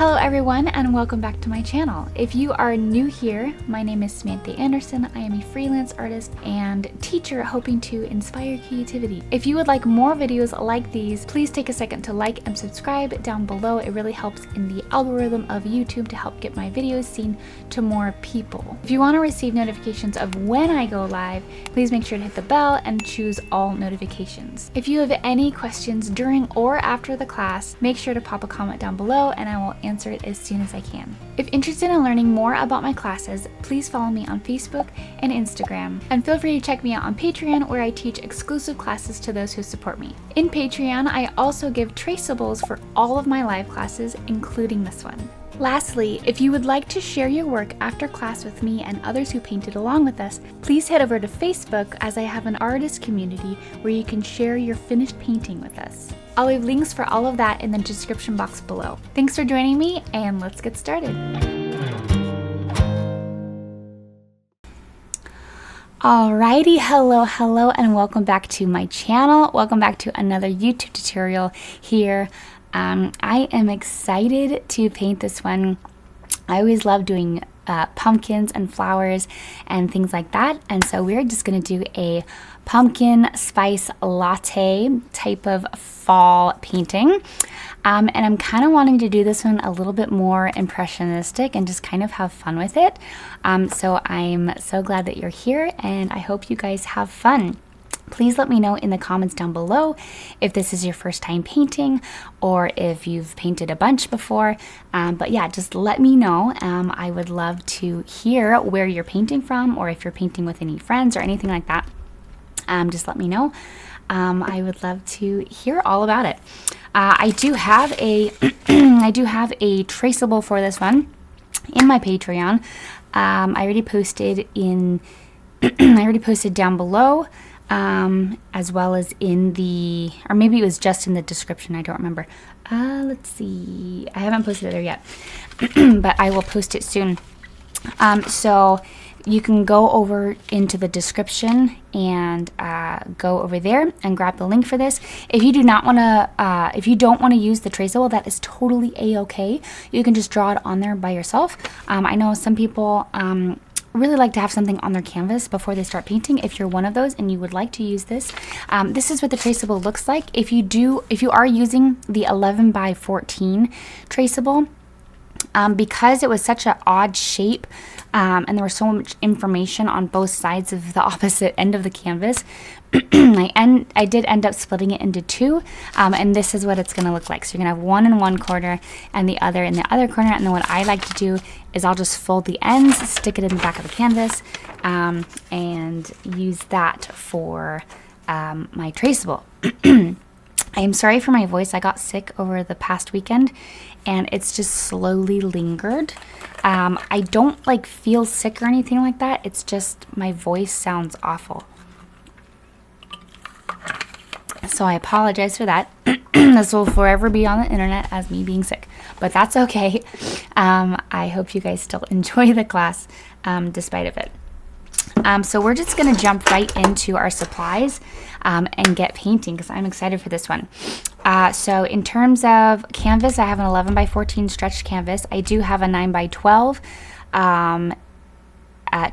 Hello everyone and welcome back to my channel. If you are new here, my name is Samantha Anderson. I am a freelance artist and teacher hoping to inspire creativity. If you would like more videos like these, please take a second to like and subscribe down below. It really helps in the algorithm of YouTube to help get my videos seen to more people. If you want to receive notifications of when I go live, please make sure to hit the bell and choose all notifications. If you have any questions during or after the class, make sure to pop a comment down below and I will answer it as soon as I can. If interested in learning more about my classes, please follow me on Facebook and Instagram. And feel free to check me out on Patreon, where I teach exclusive classes to those who support me. In Patreon, I also give traceables for all of my live classes, including this one. Lastly, if you would like to share your work after class with me and others who painted along with us, please head over to Facebook, as I have an artist community where you can share your finished painting with us. I'll leave links for all of that in the description box below. Thanks for joining me, and let's get started. Alrighty, hello, and welcome back to my channel. Welcome back to another YouTube tutorial here. I am excited to paint this one. I always love doing pumpkins and flowers and things like that, and so we're just going to do a pumpkin spice latte type of fall painting, and I'm kind of wanting to do this one a little bit more impressionistic and just kind of have fun with it. So I'm so glad that you're here, and I hope you guys have fun. Please let me know in the comments down below if this is your first time painting or if you've painted a bunch before. But yeah, just let me know. I would love to hear where you're painting from, or if you're painting with any friends or anything like that. Just let me know. I would love to hear all about it. I do have a I do have a traceable for this one in my Patreon. I already posted in I already posted down below. As well as in the, or maybe it was just in the description, I don't remember. Let's see, I haven't posted it there yet, but I will post it soon. So you can go over into the description and go over there and grab the link for this. If you do not want to, if you don't want to use the traceable, that is totally a-okay. You can just draw it on there by yourself. I know some people really like to have something on their canvas before they start painting. If you're one of those and you would like to use this, this is what the traceable looks like. If you are using the 11 by 14 traceable, because it was such an odd shape, and there was so much information on both sides of the opposite end of the canvas, I did end up splitting it into two, and this is what it's going to look like. So you're going to have one in one corner and the other in the other corner, and then what I like to do is I'll just fold the ends, stick it in the back of the canvas, and use that for my traceable. I am sorry for my voice. I got sick over the past weekend and it's just slowly lingered. I don't like feel sick or anything like that. It's just my voice sounds awful. So I apologize for that. This will forever be on the internet as me being sick, but that's okay. I hope you guys still enjoy the class despite of it. So we're just going to jump right into our supplies and get painting, because I'm excited for this one. So in terms of canvas, I have an 11 by 14 stretched canvas. I do have a 9 by 12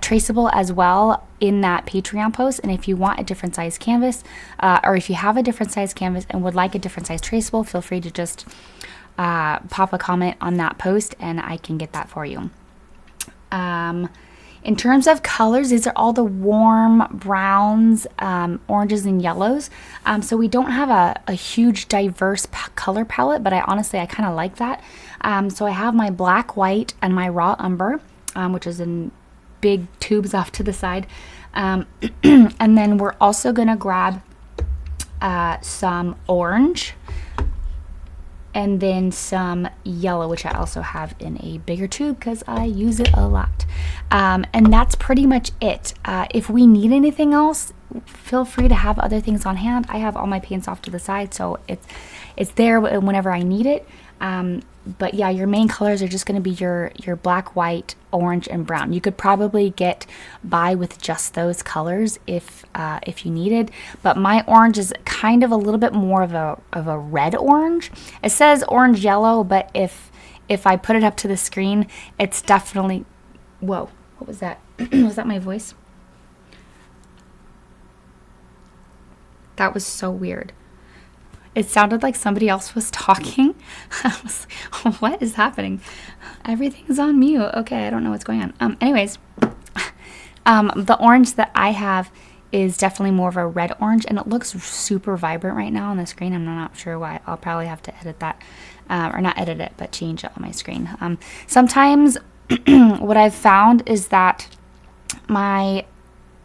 traceable as well in that Patreon post. And if you want a different size canvas, or if you have a different size canvas and would like a different size traceable, feel free to just pop a comment on that post and I can get that for you. In terms of colors, these are all the warm browns, oranges, and yellows. So we don't have a huge diverse color palette, but I kind of like that. So I have my black, white, and my raw umber, which is in big tubes off to the side. And then we're also going to grab some orange, and then some yellow, which I also have in a bigger tube because I use it a lot. And that's pretty much it. If we need anything else, feel free to have other things on hand. I have all my paints off to the side, so it's there whenever I need it. But yeah, your main colors are just going to be your black, white, orange, and brown. You could probably get by with just those colors if you needed. But my orange is kind of a little bit more of a red orange. It says orange yellow, but if if I put it up to the screen, it's definitely, whoa, what was that? Was that my voice? That was so weird. It sounded like somebody else was talking. I was like, what is happening? Everything's on mute. Okay, I don't know what's going on. Anyways, the orange that I have is definitely more of a red orange, and it looks super vibrant right now on the screen. I'm not sure why. I'll probably have to edit that, or not edit it, but change it on my screen. Sometimes what I've found is that my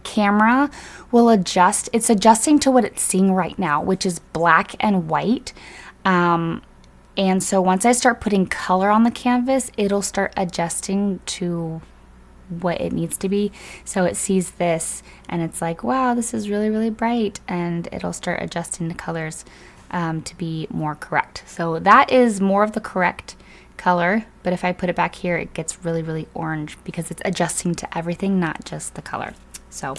camera will adjust. It's adjusting to what it's seeing right now, which is black and white. And so once I start putting color on the canvas, it'll start adjusting to what it needs to be. So it sees this and it's like, wow, this is really, really bright. And it'll start adjusting the colors to be more correct. So that is more of the correct color. But if I put it back here, it gets really, really orange because it's adjusting to everything, not just the color. So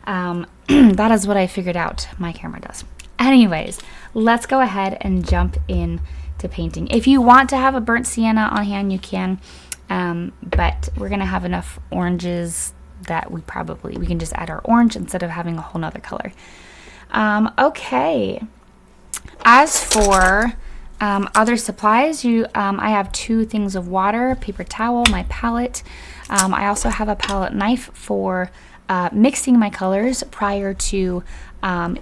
that is what I figured out my camera does. Anyways, let's go ahead and jump in to painting. If you want to have a burnt sienna on hand, you can. But we're gonna have enough oranges that we can just add our orange instead of having a whole nother color. Okay. As for other supplies, I have 2 things of water, paper towel, my palette. I also have a palette knife for mixing my colors prior to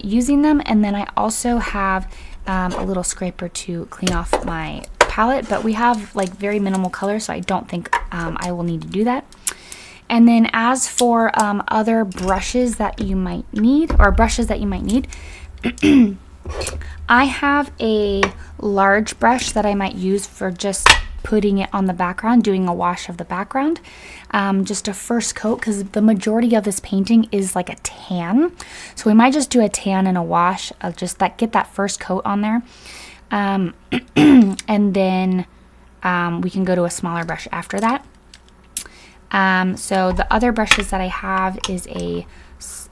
using them, and then I also have a little scraper to clean off my palette, but we have like very minimal color, so I don't think I will need to do that. And then as for other brushes that you might need, I have a large brush that I might use for just putting it on the background, doing a wash of the background, just a first coat, because the majority of this painting is like a tan, so we might just do a tan and a wash of just that, get that first coat on there. And then we can go to a smaller brush after that. So the other brushes that I have is a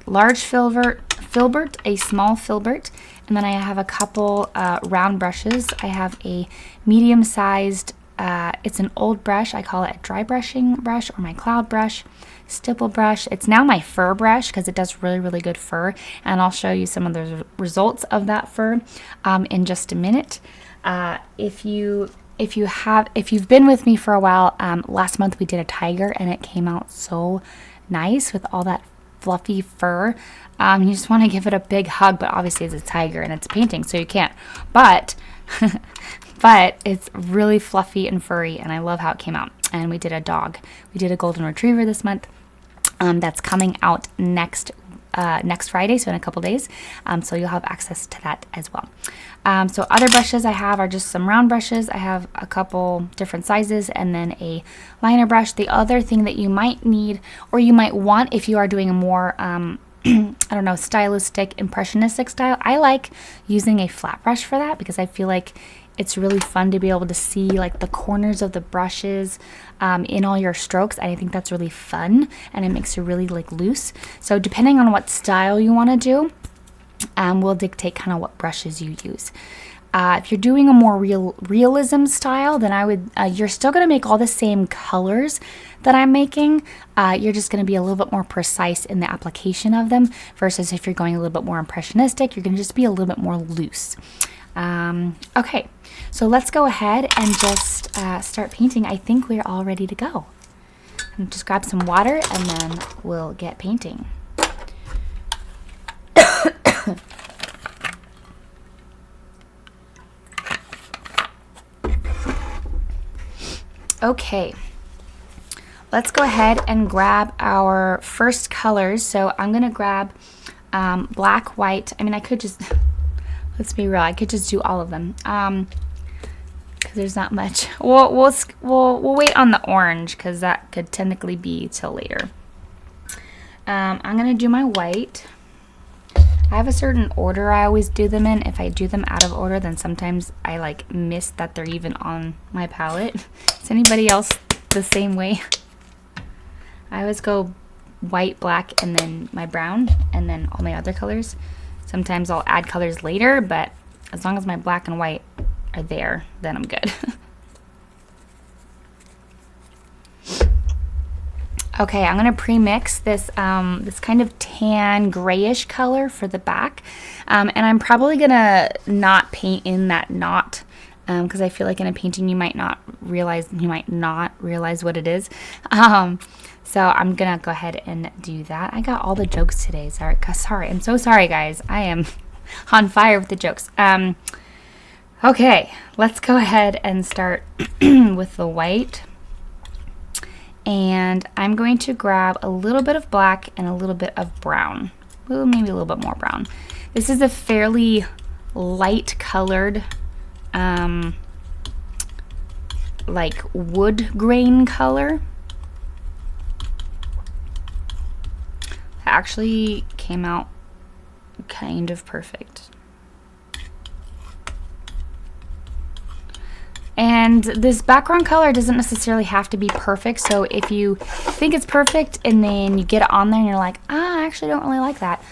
large filbert, a small filbert, and then I have a couple round brushes. I have a medium-sized, it's an old brush. I call it a dry brushing brush, or my cloud brush, stipple brush. It's now my fur brush because it does really, really good fur, and I'll show you some of the results of that fur in just a minute. If you've been with me for a while, last month we did a tiger, and it came out so nice with all that fluffy fur. You just want to give it a big hug, but obviously it's a tiger and it's a painting, so you can't. But but it's really fluffy and furry, and I love how it came out. And we did a dog. We did a golden retriever this month. That's coming out next Friday, so in a couple days. So you'll have access to that as well. So other brushes I have are just some round brushes. I have a couple different sizes, and then a liner brush. The other thing that you might need, or you might want if you are doing a more I don't know, stylistic, impressionistic style, I like using a flat brush for that, because I feel like it's really fun to be able to see like the corners of the brushes in all your strokes. I think that's really fun, and it makes it really like loose. So depending on what style you want to do, will dictate kind of what brushes you use. If you're doing a more realism style, then I would, you're still going to make all the same colors that I'm making. You're just going to be a little bit more precise in the application of them, versus if you're going a little bit more impressionistic, you're going to just be a little bit more loose. Okay, so let's go ahead and just start painting. I think we're all ready to go. And just grab some water, and then we'll get painting. Okay, let's go ahead and grab our first colors. So I'm going to grab black, white. I mean, I could just, let's be real, I could just do all of them because there's not much. We'll wait on the orange because that could technically be till later. I'm going to do my white. I have a certain order I always do them in. If I do them out of order, then sometimes I like miss that they're even on my palette. Is anybody else the same way? I always go white, black, and then my brown, and then all my other colors. Sometimes I'll add colors later, but as long as my black and white are there, then I'm good. Okay, I'm gonna pre-mix this this kind of tan grayish color for the back, and I'm probably gonna not paint in that knot because I feel like in a painting you might not realize what it is. So I'm gonna go ahead and do that. I got all the jokes today. Sorry, I'm so sorry, guys. I am on fire with the jokes. Okay, let's go ahead and start with the white. And I'm going to grab a little bit of black and a little bit of brown. Well, maybe a little bit more brown. This is a fairly light colored, like wood grain color. It actually came out kind of perfect. And this background color doesn't necessarily have to be perfect, so if you think it's perfect and then you get it on there and you're like, I actually don't really like that,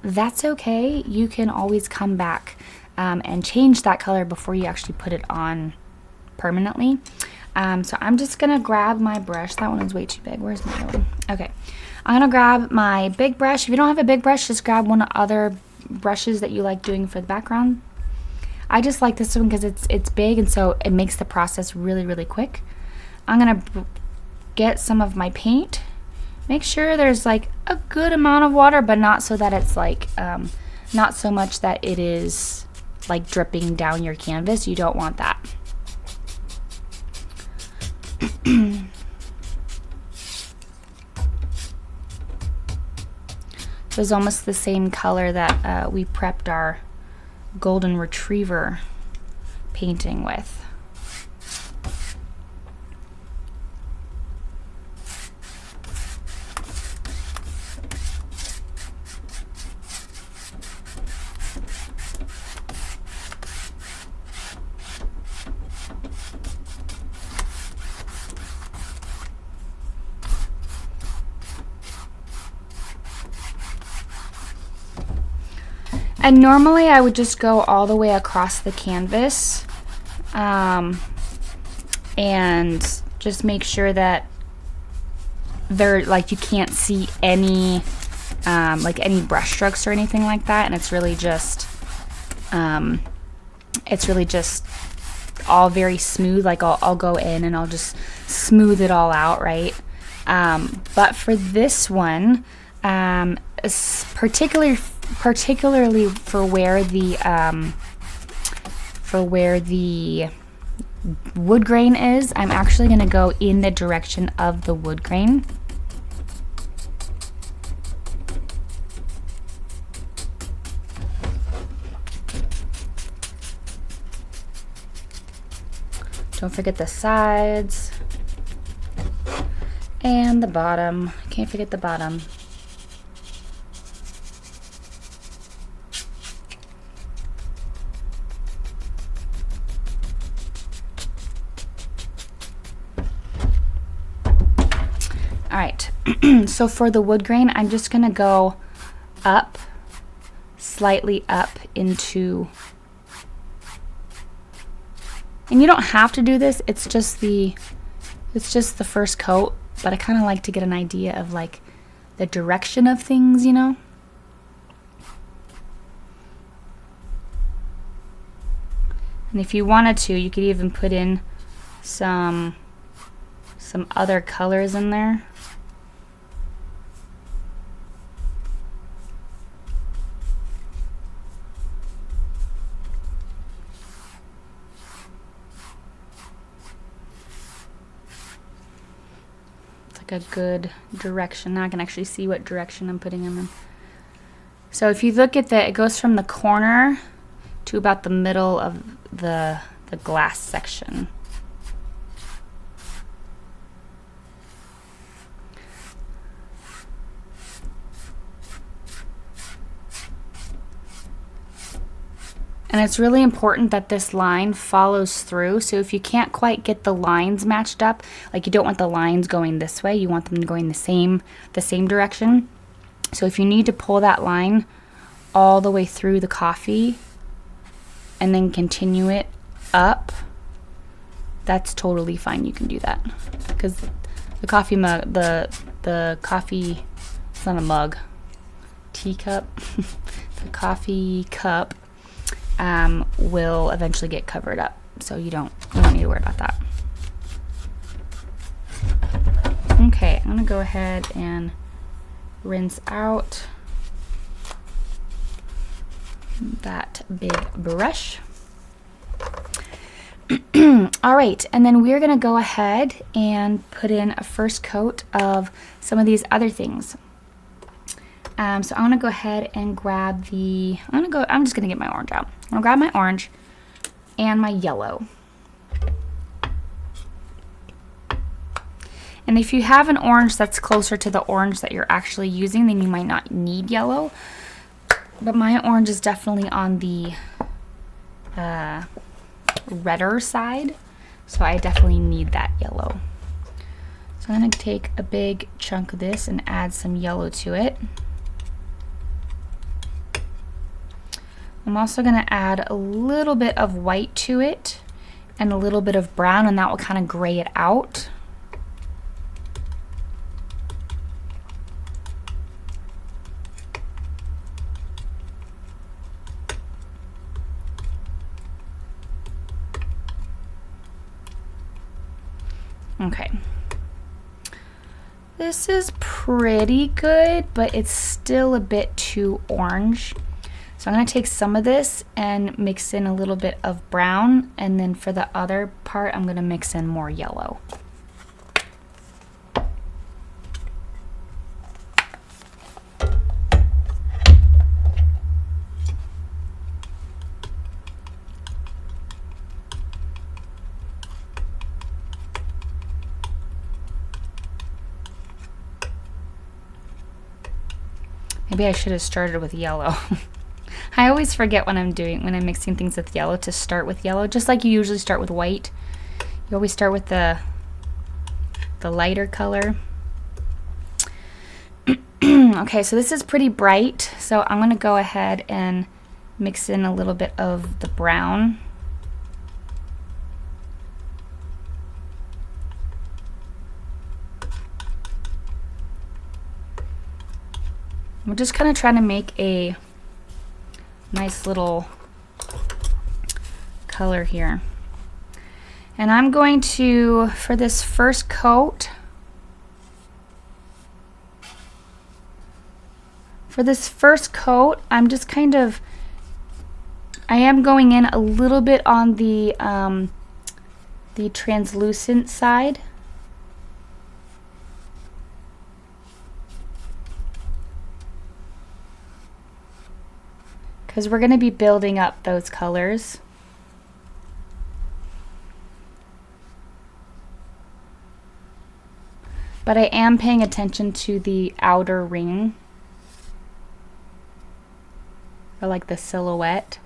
that's okay. You can always come back and change that color before you actually put it on permanently. So I'm just gonna grab my brush. That one is way too big. Where's my other one? Okay, I'm gonna grab my big brush. If you don't have a big brush, just grab one of the other brushes that you like doing for the background. I just like this one because it's big, and so it makes the process really, really quick. I'm gonna get some of my paint. Make sure there's like a good amount of water, but not so that it's like, not so much that it is like dripping down your canvas. You don't want that. It was almost the same color that we prepped our golden retriever painting with. And normally I would just go all the way across the canvas and just make sure that you can't see any like any brush strokes or anything like that, and it's really just all very smooth. Like I'll go in and I'll just smooth it all out, right? But for this one, particularly for where the wood grain is, I'm actually going to go in the direction of the wood grain. Don't forget the sides and the bottom. Can't forget the bottom. All right, so for the wood grain, I'm just gonna go up, slightly up into, and you don't have to do this, it's just the first coat, but I kind of like to get an idea of like the direction of things, you know? And if you wanted to, you could even put in some other colors in there. It's like a good direction. Now I can actually see what direction I'm putting in them. So if you look at it goes from the corner to about the middle of the glass section. And it's really important that this line follows through. So if you can't quite get the lines matched up, like you don't want the lines going this way, you want them going the same direction. So if you need to pull that line all the way through the coffee and then continue it up, that's totally fine. You can do that because the coffee mug, the the coffee, it's not a mug, teacup, the coffee cup will eventually get covered up. So you don't need to worry about that. Okay, I'm gonna go ahead and rinse out that big brush. All right, and then we're gonna go ahead and put in a first coat of some of these other things. So I'm gonna go ahead and grab I'm just gonna get my orange out. I'm gonna grab my orange and my yellow. And if you have an orange that's closer to the orange that you're actually using, then you might not need yellow. But my orange is definitely on the redder side, so I definitely need that yellow. So I'm going to take a big chunk of this and add some yellow to it. I'm also going to add a little bit of white to it and a little bit of brown, and that will kind of gray it out. Okay, this is pretty good, but it's still a bit too orange. So I'm going to take some of this and mix in a little bit of brown, and then for the other part I'm going to mix in more yellow. Maybe I should have started with yellow. I always forget when I'm mixing things with yellow to start with yellow, just like you usually start with white. You always start with the lighter color. Okay, so this is pretty bright, so I'm going to go ahead and mix in a little bit of the brown. We're just kind of trying to make a nice little color here. And I'm going to, for this first coat, I'm just kind of, I am going in a little bit on the translucent side. Because we're going to be building up those colors. But I am paying attention to the outer ring, or like the silhouette.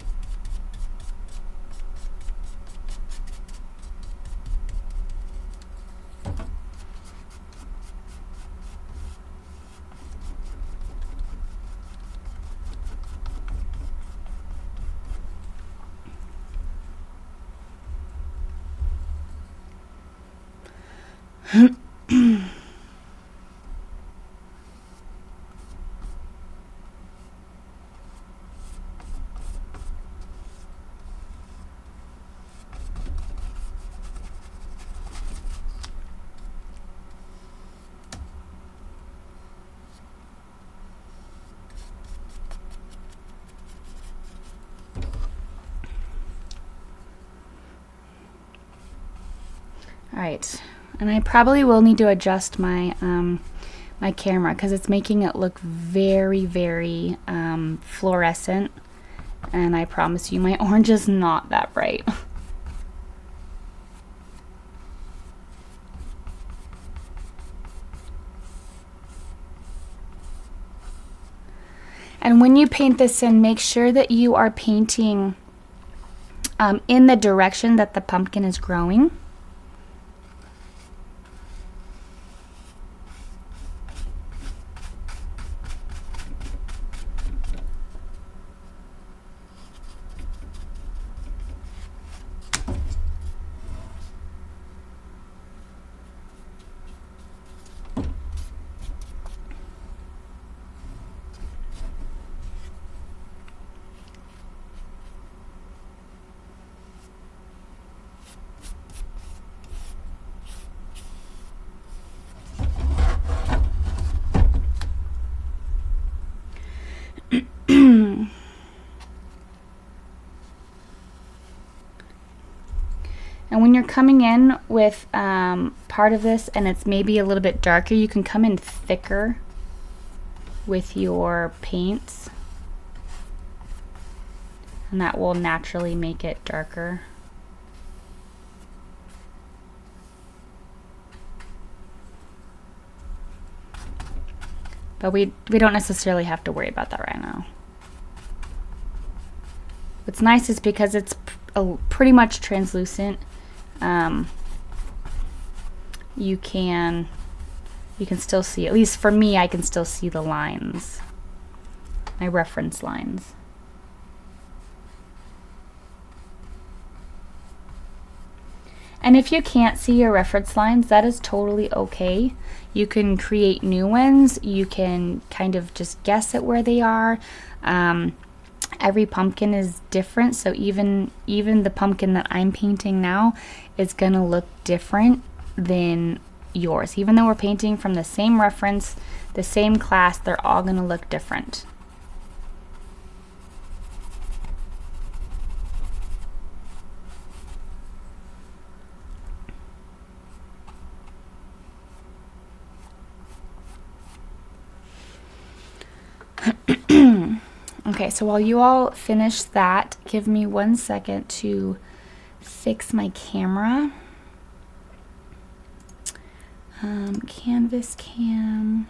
Alright, and I probably will need to adjust my my camera because it's making it look very, very fluorescent, and I promise you my orange is not that bright. And when you paint this in, make sure that you are painting in the direction that the pumpkin is growing. when you're coming in with part of this and it's maybe a little bit darker, you can come in thicker with your paints, and that will naturally make it darker. But we don't necessarily have to worry about that right now. What's nice is because it's pretty much translucent, you can still see, at least for me, I can still see the lines, my reference lines. And if you can't see your reference lines, that is totally okay. You can create new ones. You can kind of just guess at where they are. Every pumpkin is different, so even the pumpkin that I'm painting now is gonna look different than yours. Even though we're painting from the same reference, the same class, they're all gonna look different. Okay, so while you all finish that, give me 1 second to fix my camera. Canvas cam.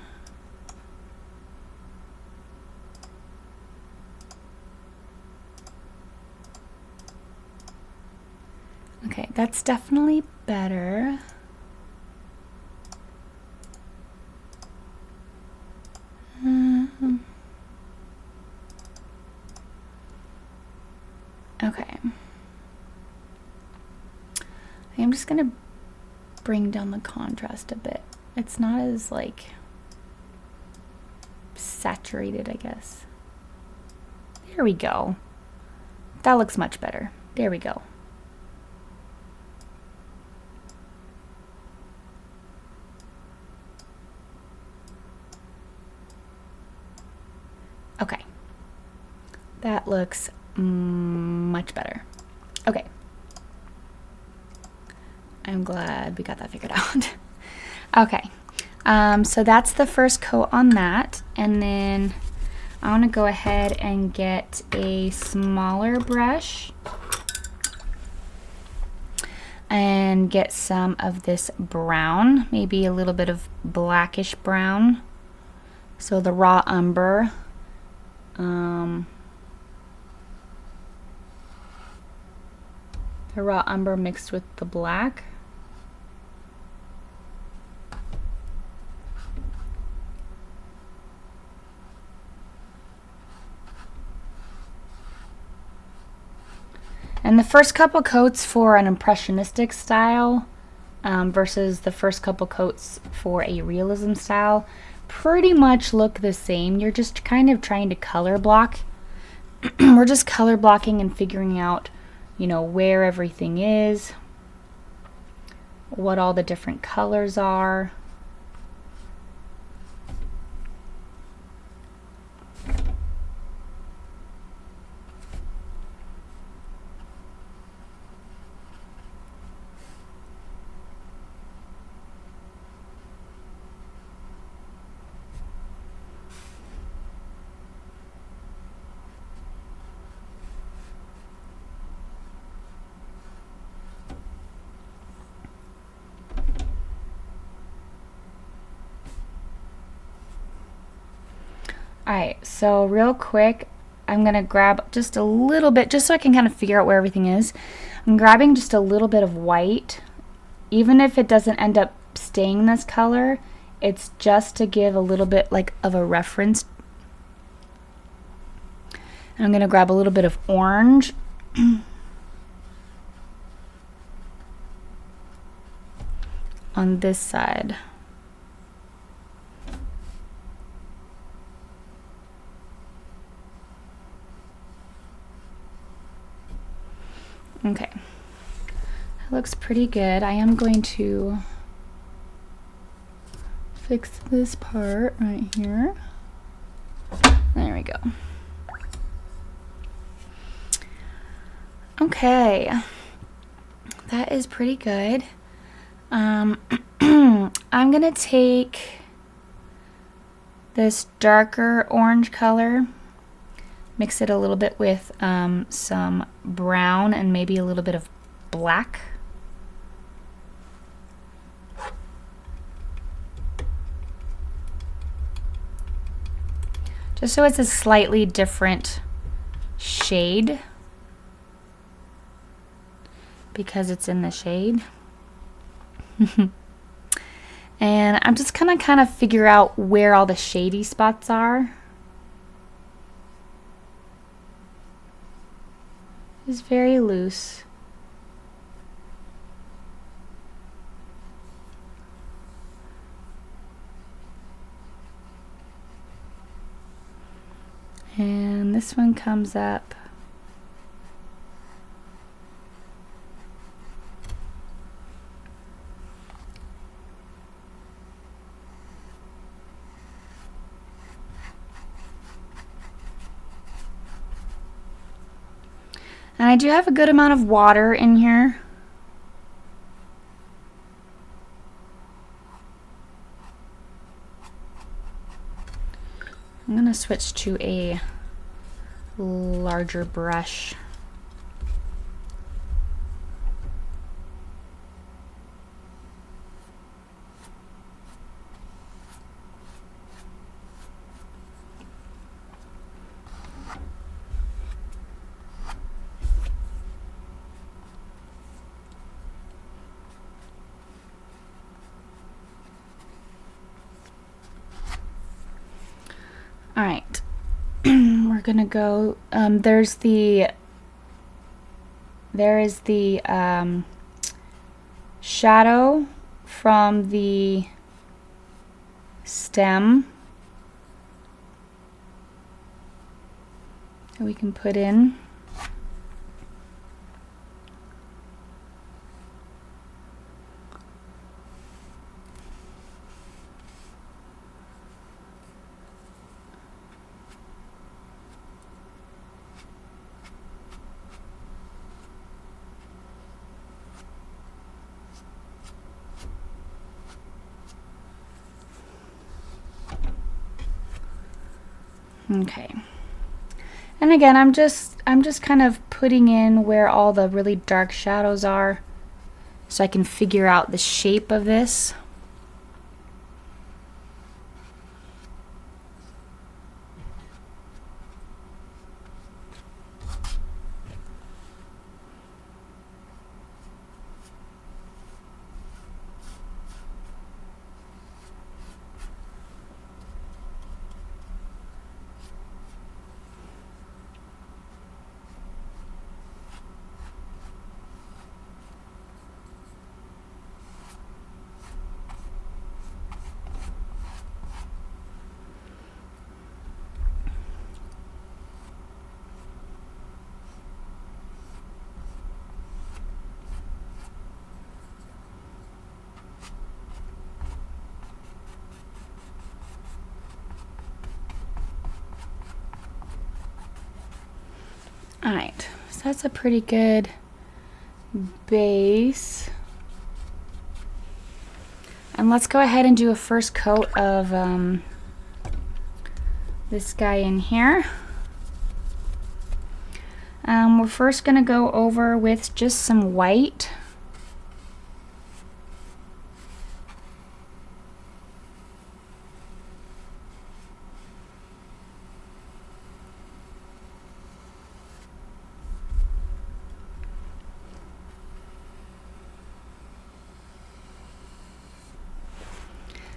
Okay, that's definitely better. Okay. I'm just gonna bring down the contrast a bit. It's not as like saturated, I guess. There we go. That looks much better. There we go. Okay. That looks much better. Okay. I'm glad we got that figured out. Okay. So that's the first coat on that. And then I want to go ahead and get a smaller brush and get some of this brown, maybe a little bit of blackish brown. So the raw umber. The raw umber mixed with the black. And the first couple coats for an impressionistic style versus the first couple coats for a realism style pretty much look the same. You're just kind of trying to color block. We're just color blocking and figuring out, you know, where everything is, what all the different colors are. Alright, so real quick, I'm going to grab just a little bit, just so I can kind of figure out where everything is. I'm grabbing just a little bit of white. Even if it doesn't end up staying this color, it's just to give a little bit like of a reference. And I'm going to grab a little bit of orange. On this side. Okay, that looks pretty good. I am going to fix this part right here. There we go. Okay, that is pretty good. I'm gonna take this darker orange color, mix it a little bit with some brown and maybe a little bit of black. Just so it's a slightly different shade because it's in the shade. And I'm just gonna kind of figure out where all the shady spots are. It's very loose. And this one comes up. And I do have a good amount of water in here. I'm going to switch to a larger brush. All right, we're gonna go, there is the shadow from the stem that we can put in. Okay, and again, I'm just kind of putting in where all the really dark shadows are so I can figure out the shape of this. All right, so that's a pretty good base. And let's go ahead and do a first coat of this guy in here. We're first gonna go over with just some white.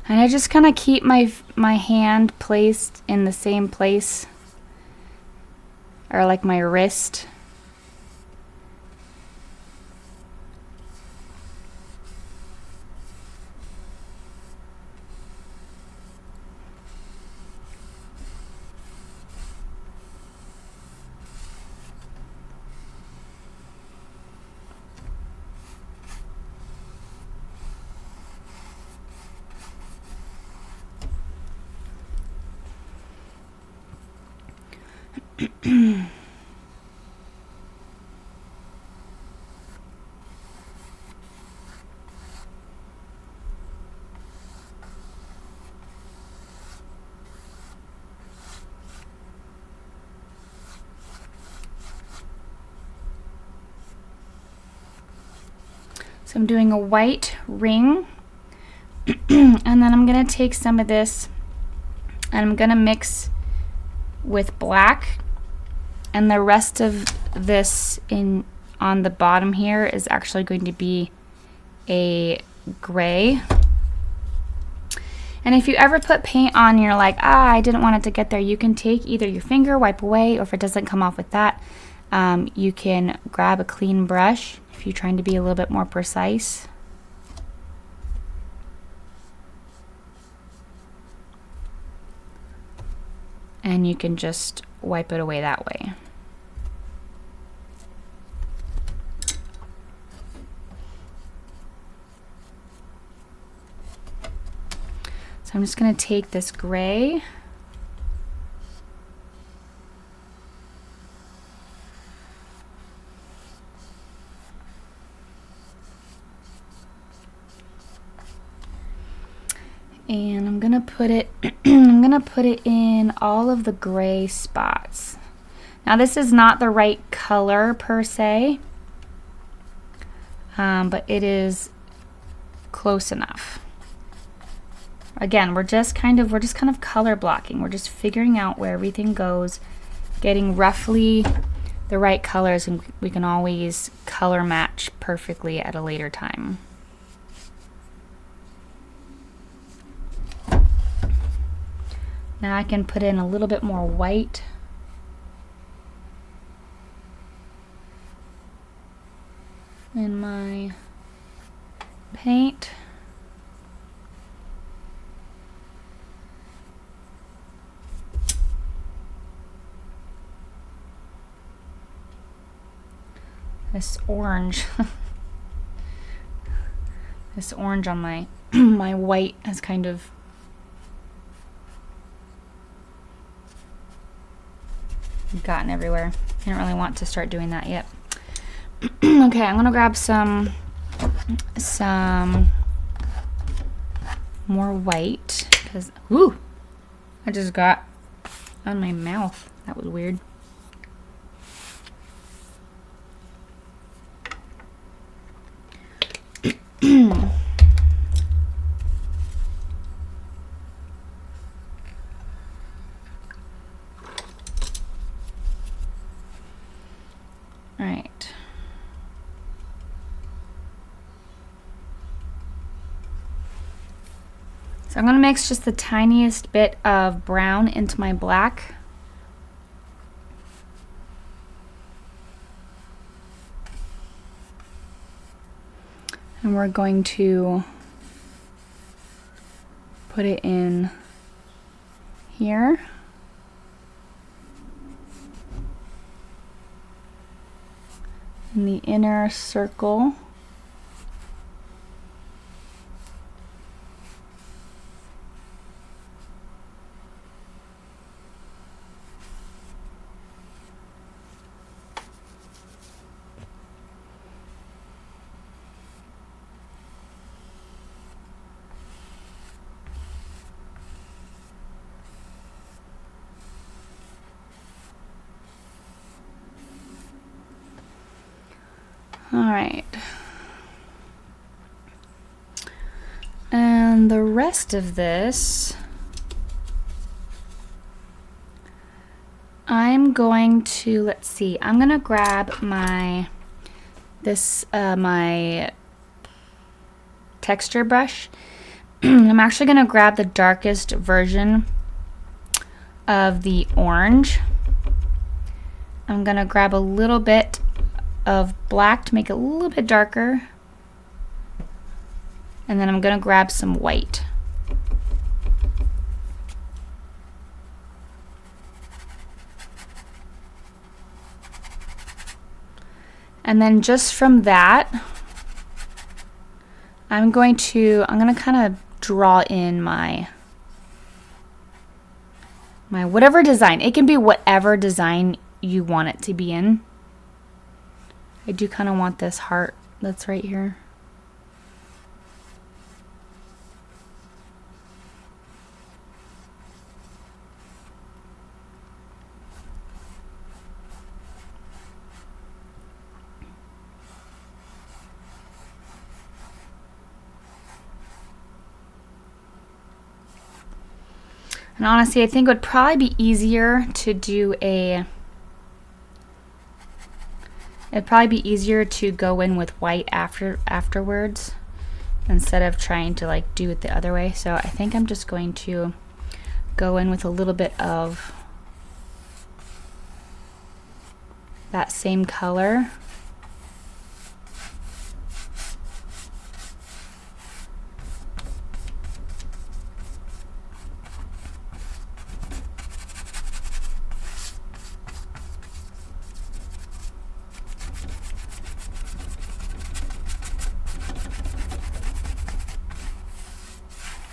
And I just kind of keep my hand placed in the same place, or like my wrist. So I'm doing a white ring, and then I'm gonna take some of this and I'm gonna mix with black, and the rest of this on the bottom here is actually going to be a gray. And if you ever put paint on and you're like, I didn't want it to get there, you can take either your finger, wipe away, or if it doesn't come off with that, you can grab a clean brush if you're trying to be a little bit more precise. And you can just wipe it away that way. So I'm just going to take this gray and I'm going to put it I'm going to put it in all of the gray spots. Now this is not the right color per se, but it is close enough. Again, we're just kind of color blocking. We're just figuring out where everything goes, getting roughly the right colors, and we can always color match perfectly at a later time. Now I can put in a little bit more white. In my paint. This orange, this orange on my my white has kind of gotten everywhere. I don't really want to start doing that yet. Okay, I'm gonna grab some more white because I just got on my mouth. That was weird. All right. So I'm going to mix just the tiniest bit of brown into my black. And we're going to put it in here. In the inner circle. All right. And the rest of this, I'm going to, let's see, I'm going to grab my texture brush. I'm actually going to grab the darkest version of the orange. I'm going to grab a little bit of black to make it a little bit darker, and then I'm going to grab some white. And then just from that, I'm going to kind of draw in my whatever design. It can be whatever design you want it to be in. I do kind of want this heart that's right here. And honestly, I think it would probably be easier to do it'd probably be easier to go in with white afterwards instead of trying to like do it the other way. So I think I'm just going to go in with a little bit of that same color.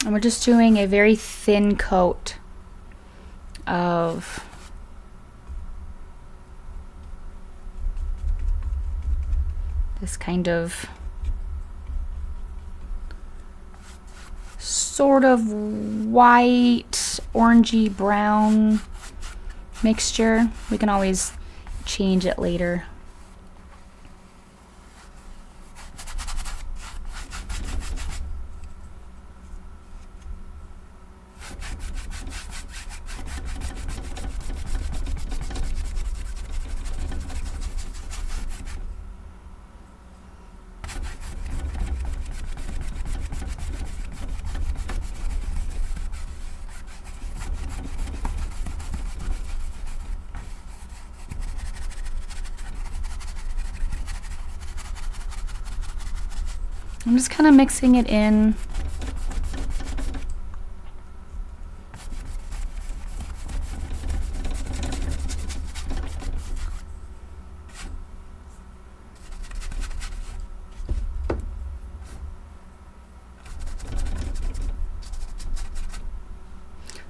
And we're just doing a very thin coat of this kind of sort of white, orangey brown mixture. We can always change it later. I'm just kind of mixing it in.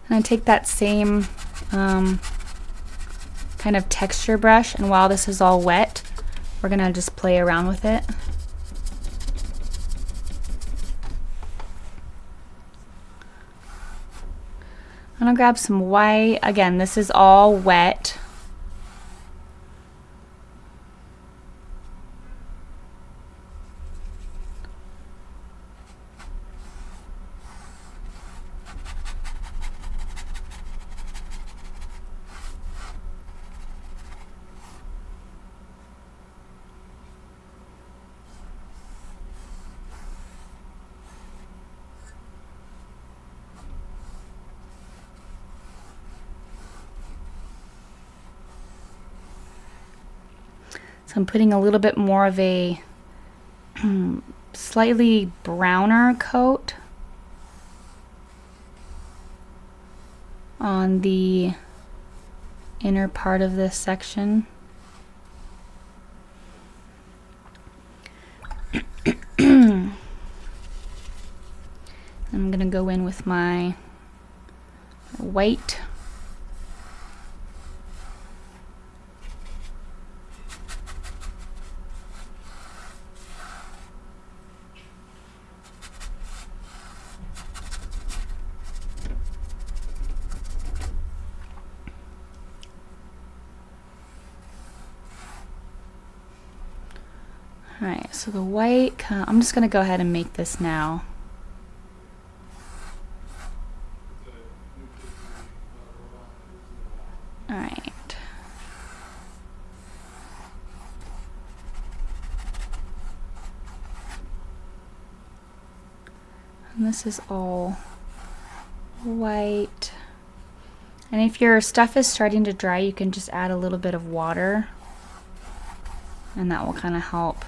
And I take that same kind of texture brush, and while this is all wet, we're gonna just play around with it. I'm gonna grab some white. Again, this is all wet. So I'm putting a little bit more of a slightly browner coat on the inner part of this section. I'm gonna go in with my white. Alright, so the white, I'm just going to go ahead and make this now. Alright. And this is all white. And if your stuff is starting to dry, you can just add a little bit of water, and that will kind of help.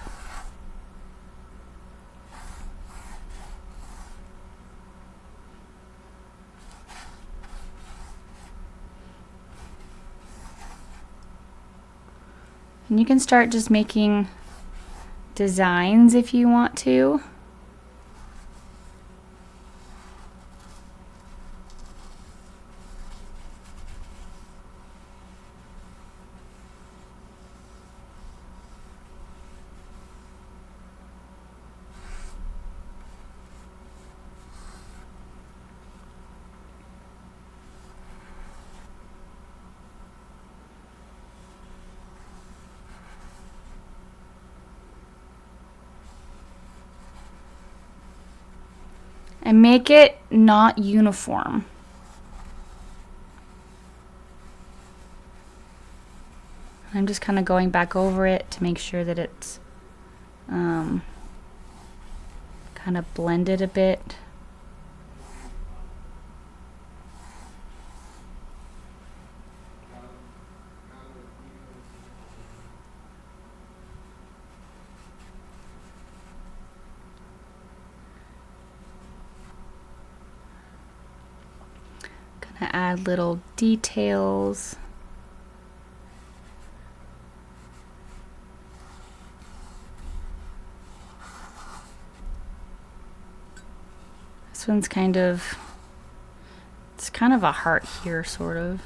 And you can start just making designs if you want to. And make it not uniform. I'm just kind of going back over it to make sure that it's kind of blended a bit. Gonna add little details. This one's kind of, it's kind of a heart here, sort of.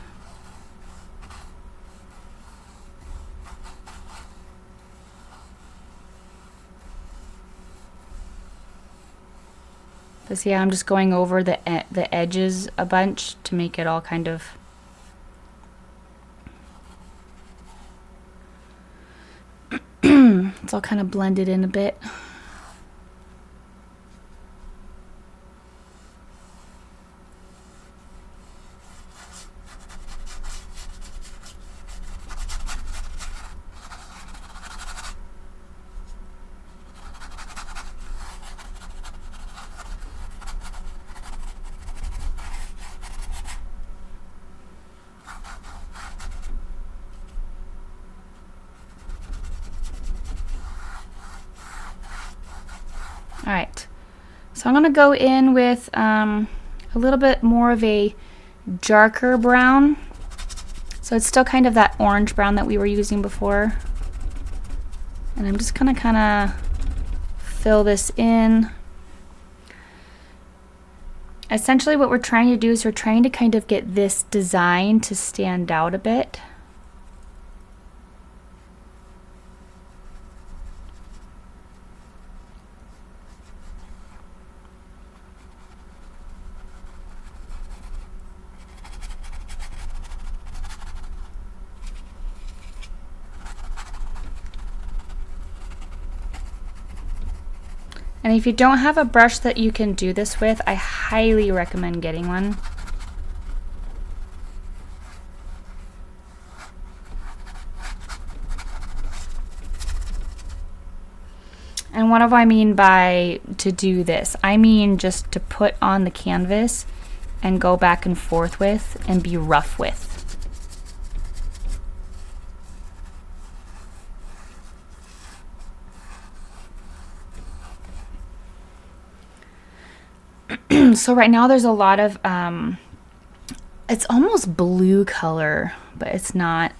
But see, I'm just going over the edges a bunch to make it all kind of it's all kind of blended in a bit. All right, so I'm gonna go in with a little bit more of a darker brown. So it's still kind of that orange brown that we were using before. And I'm just gonna kind of fill this in. Essentially what we're trying to do is we're trying to kind of get this design to stand out a bit. And if you don't have a brush that you can do this with, I highly recommend getting one. And what do I mean by to do this? I mean just to put on the canvas and go back and forth with and be rough with. So right now there's a lot of, it's almost blue color, but it's not,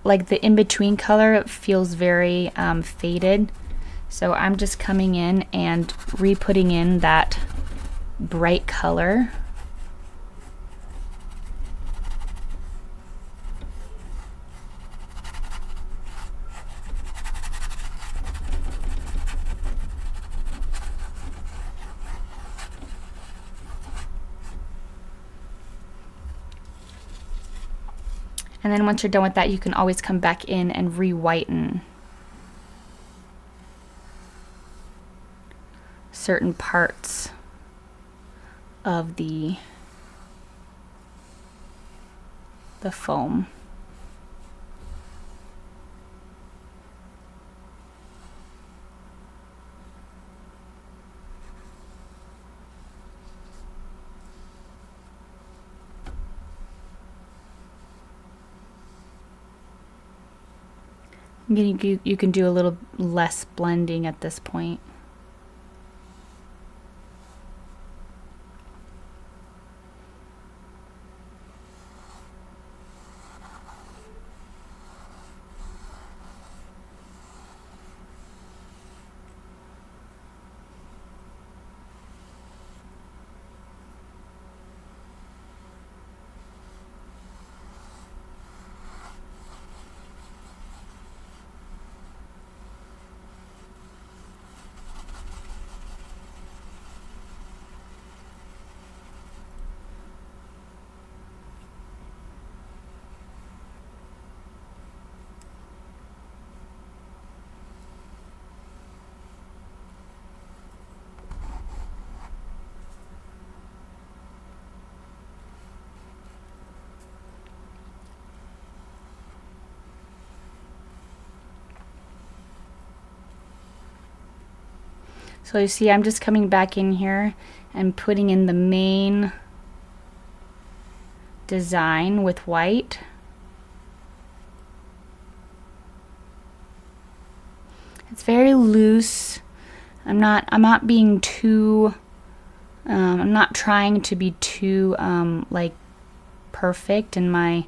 like the in-between color feels very faded. So I'm just coming in and re-putting in that bright color. And then once you're done with that, you can always come back in and re-whiten certain parts of the foam. You can do a little less blending at this point. So you see I'm just coming back in here and putting in the main design with white. It's very loose. I'm not being too I'm not trying to be too like perfect in my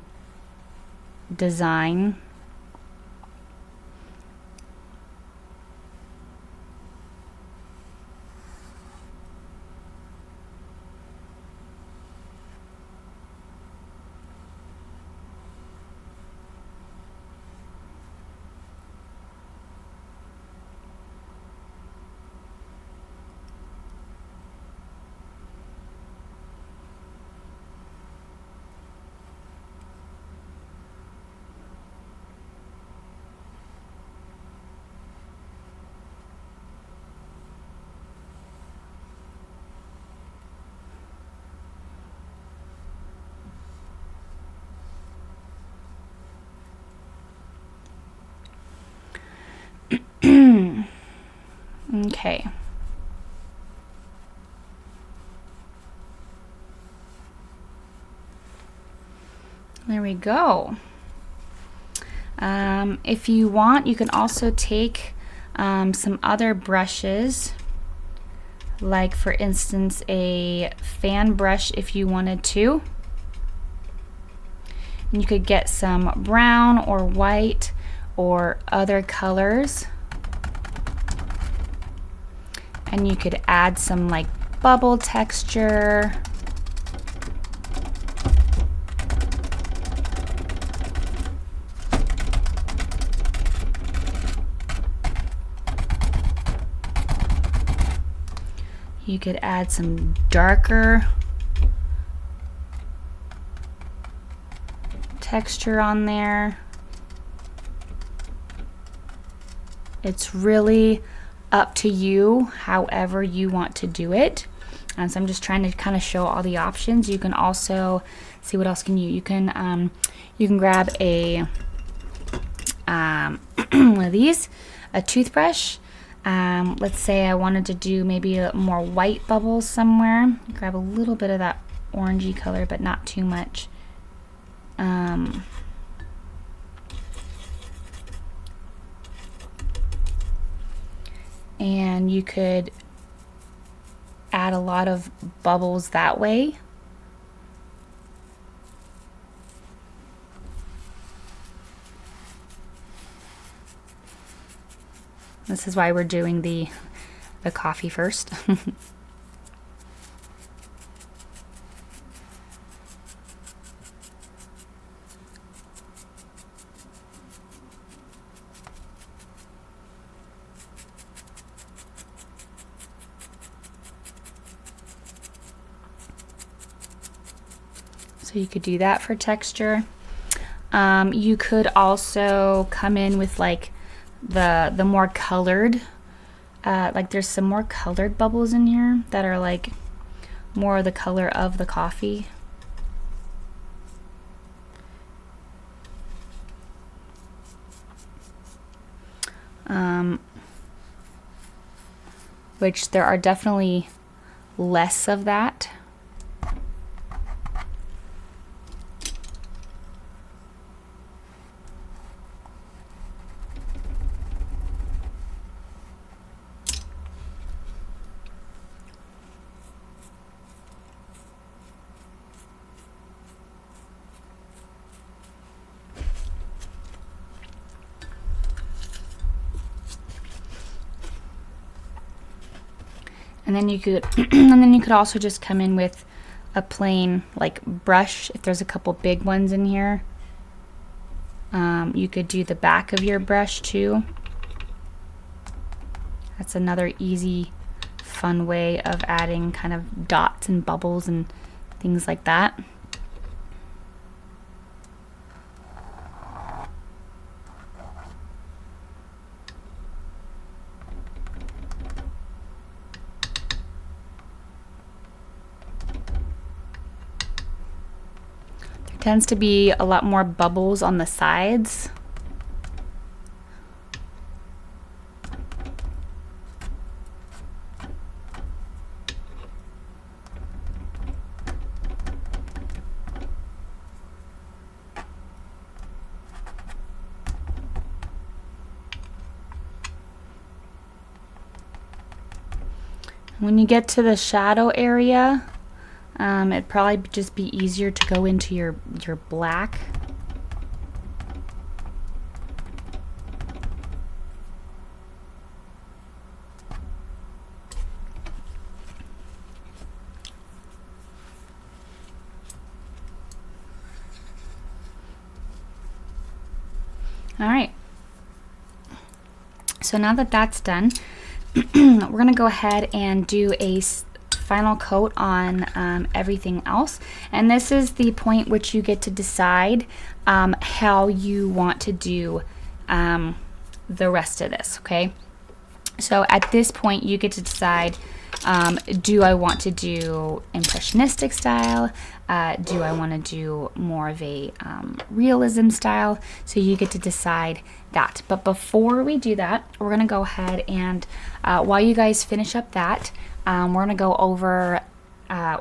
design. Okay. There we go. If you want, you can also take some other brushes, like for instance a fan brush if you wanted to. And you could get some brown or white or other colors, and you could add some like bubble texture. You could add some darker texture on there. It's really up to you however you want to do it. So I'm just trying to kind of show all the options. You can also see what else can you can grab a one of these, a toothbrush. Let's say I wanted to do maybe more white bubbles somewhere. Grab a little bit of that orangey color, but not too much. And you could add a lot of bubbles that way. This is why we're doing the coffee first. So you could do that for texture. You could also come in with like the more colored, like there's some more colored bubbles in here that are like more the color of the coffee. Which there are definitely less of that. And then you could and then you could also just come in with a plain like brush if there's a couple big ones in here. You could do the back of your brush too. That's another easy, fun way of adding kind of dots and bubbles and things like that. Tends to be a lot more bubbles on the sides. When you get to the shadow area, it'd probably just be easier to go into your black. All right. So now that that's done, we're going to go ahead and do a final coat on everything else. And this is the point which you get to decide how you want to do the rest of this, okay? So at this point, you get to decide, do I want to do impressionistic style? Do I want to do more of a realism style? So you get to decide that. But before we do that, we're going to go ahead and while you guys finish up that, we're going to go over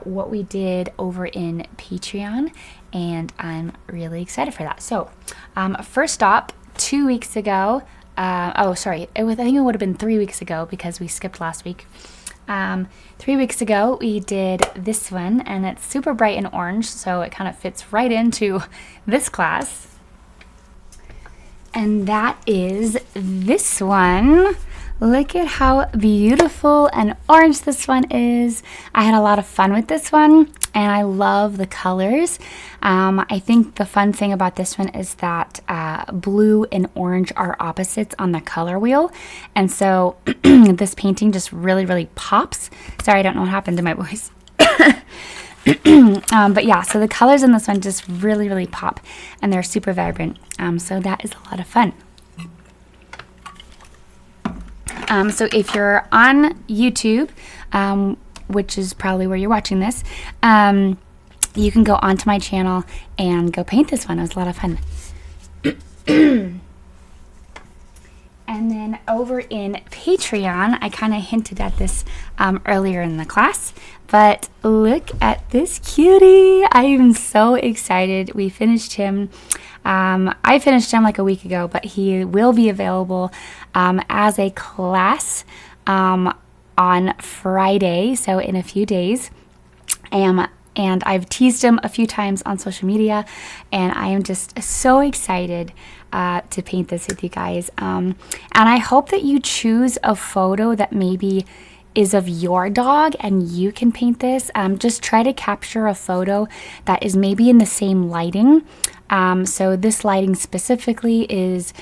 what we did over in Patreon, and I'm really excited for that. So first up, 2 weeks ago, I think it would have been 3 weeks ago because we skipped last week. 3 weeks ago we did this one, and it's super bright and orange, so it kind of fits right into this class. And that is this one. Look at how beautiful and orange this one is. I had a lot of fun with this one, and I love the colors. I think the fun thing about this one is that blue and orange are opposites on the color wheel, and so this painting just really, really pops. Sorry, I don't know what happened to my voice. But yeah, so the colors in this one just really, really pop, and they're super vibrant. So that is a lot of fun. So if you're on YouTube, which is probably where you're watching this, you can go onto my channel and go paint this one. It was a lot of fun. And then over in Patreon, I kind of hinted at this earlier in the class, but look at this cutie. I am so excited. We finished him. I finished him like a week ago, but he will be available as a class on Friday, so in a few days. And I've teased him a few times on social media, and I am just so excited to paint this with you guys. And I hope that you choose a photo that maybe is of your dog and you can paint this. Just try to capture a photo that is maybe in the same lighting. So this lighting specifically is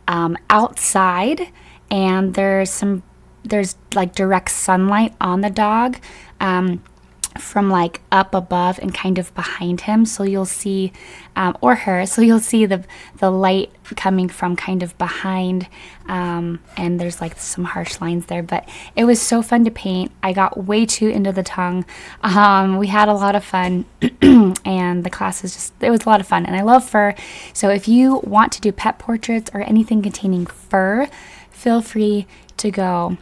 outside, and there's like direct sunlight on the dog from like up above and kind of behind him, so you'll see or her, so you'll see the light coming from kind of behind, and there's like some harsh lines there, but it was so fun to paint. I got way too into the tongue. We had a lot of fun and the class was it was a lot of fun, and I love fur, so if you want to do pet portraits or anything containing fur, feel free to go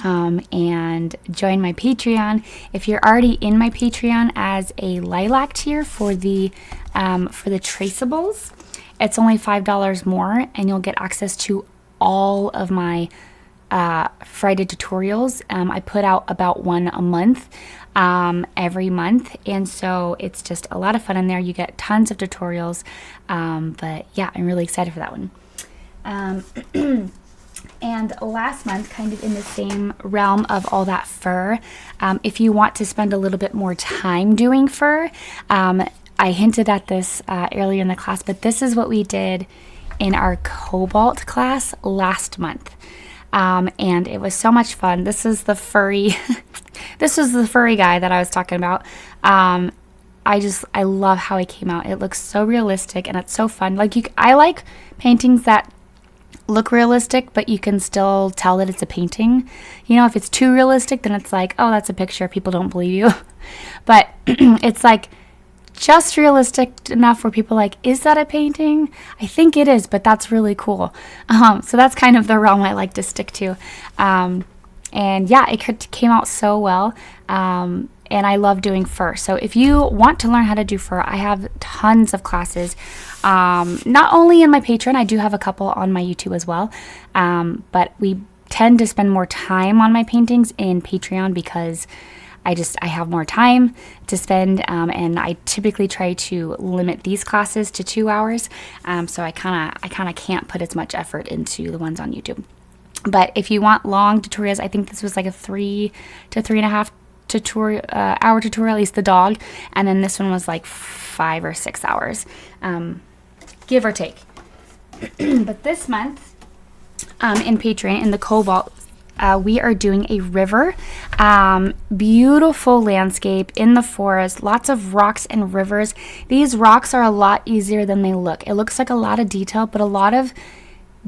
and join my Patreon. If you're already in my Patreon as a lilac tier for the traceables, it's only $5 more, and you'll get access to all of my Friday tutorials. I put out about one a month every month, and so it's just a lot of fun in there. You get tons of tutorials, but yeah, I'm really excited for that one. And last month, kind of in the same realm of all that fur, if you want to spend a little bit more time doing fur, I hinted at this earlier in the class, but this is what we did in our Cobalt class last month. And it was so much fun. This is the furry, this was the furry guy that I was talking about. I love how he came out. It looks so realistic, and it's so fun. Like I like paintings that look realistic, but you can still tell that it's a painting. You know, if it's too realistic, then it's like, oh, that's a picture, people don't believe you. But it's like just realistic enough where people are like, is that a painting? I think it is, but that's really cool. So that's kind of the realm I like to stick to. And yeah, it came out so well. And I love doing fur. So if you want to learn how to do fur, I have tons of classes. Not only in my Patreon, I do have a couple on my YouTube as well. But we tend to spend more time on my paintings in Patreon because I have more time to spend, and I typically try to limit these classes to 2 hours. So I kind of can't put as much effort into the ones on YouTube. But if you want long tutorials, I think this was like a 3 to 3.5 hour tutorial, at least the dog, and then this one was like 5 or 6 hours, give or take. But this month, in Patreon, in the Cobalt, we are doing a river, beautiful landscape in the forest, lots of rocks and rivers. These rocks are a lot easier than they look. It looks like a lot of detail, but a lot of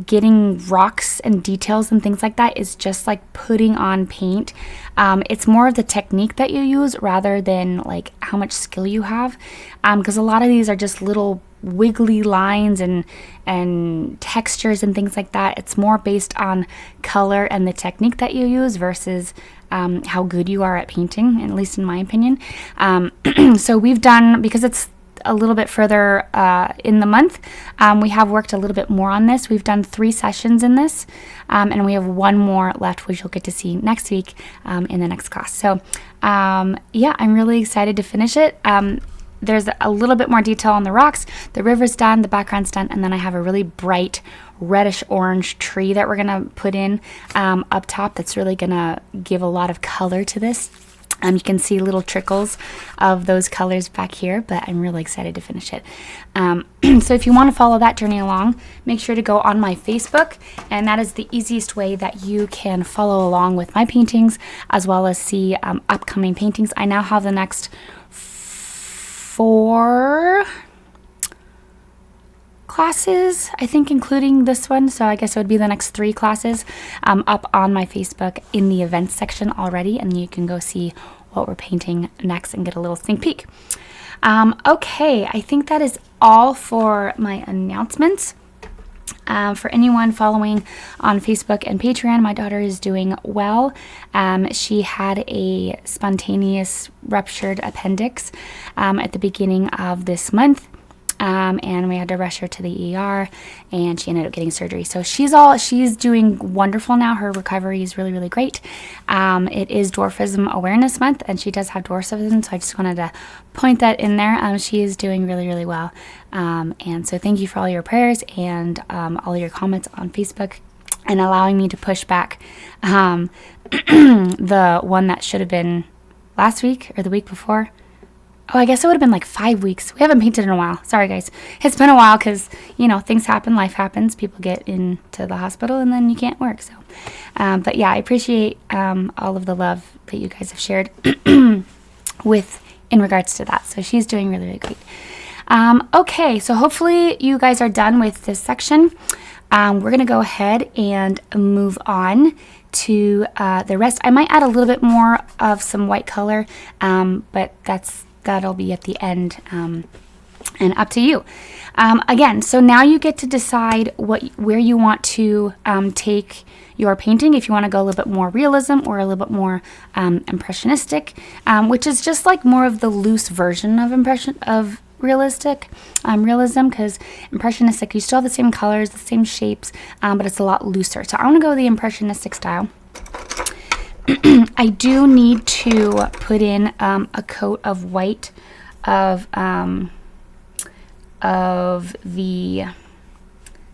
getting rocks and details and things like that is just like putting on paint. It's more of the technique that you use rather than like how much skill you have, because a lot of these are just little wiggly lines and textures and things like that. It's more based on color and the technique that you use versus how good you are at painting, at least in my opinion. So we've done, because it's a little bit further in the month, we have worked a little bit more on this. We've done 3 sessions in this, and we have 1 more left, which you'll get to see next week in the next class. So yeah, I'm really excited to finish it. There's a little bit more detail on the rocks. The river's done, the background's done, and then I have a really bright reddish orange tree that we're gonna put in up top that's really gonna give a lot of color to this. You can see little trickles of those colors back here, but I'm really excited to finish it. So if you want to follow that journey along, make sure to go on my Facebook, and that is the easiest way that you can follow along with my paintings as well as see upcoming paintings. I now have the next 4 classes, I think, including this one, so I guess it would be the next 3 classes up on my Facebook in the events section already, and you can go see what we're painting next and get a little sneak peek. Okay, I think that is all for my announcements. For anyone following on Facebook and Patreon, my daughter is doing well. She had a spontaneous ruptured appendix at the beginning of this month. And we had to rush her to the ER, and she ended up getting surgery. So she's doing wonderful now. Her recovery is really, really great. It is Dwarfism Awareness Month, and she does have dwarfism, so I just wanted to point that in there. She is doing really, really well. And so thank you for all your prayers and all your comments on Facebook and allowing me to push back the one that should have been last week or the week before. Oh, I guess it would have been like 5 weeks. We haven't painted in a while. Sorry, guys. It's been a while because, you know, things happen, life happens. People get into the hospital and then you can't work. So, but yeah, I appreciate all of the love that you guys have shared in regards to that. So she's doing really, really great. Okay, so hopefully you guys are done with this section. We're going to go ahead and move on to the rest. I might add a little bit more of some white color, but that'll be at the end, and up to you. Again, so now you get to decide where you want to take your painting, if you want to go a little bit more realism or a little bit more impressionistic, which is just like more of the loose version of realism, because impressionistic, you still have the same colors, the same shapes, but it's a lot looser. So I want to go the impressionistic style. I do need to put in a coat of white of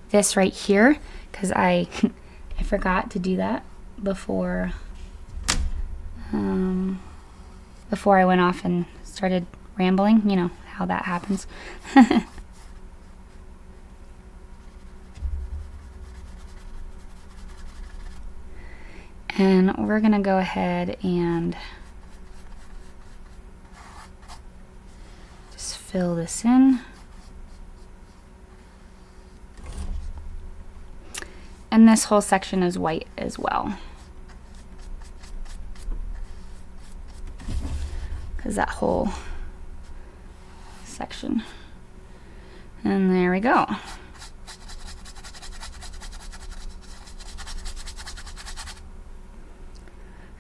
this right here, because I forgot to do that before I went off and started rambling. You know how that happens. And we're going to go ahead and just fill this in. And this whole section is white as well, because that whole section. And there we go.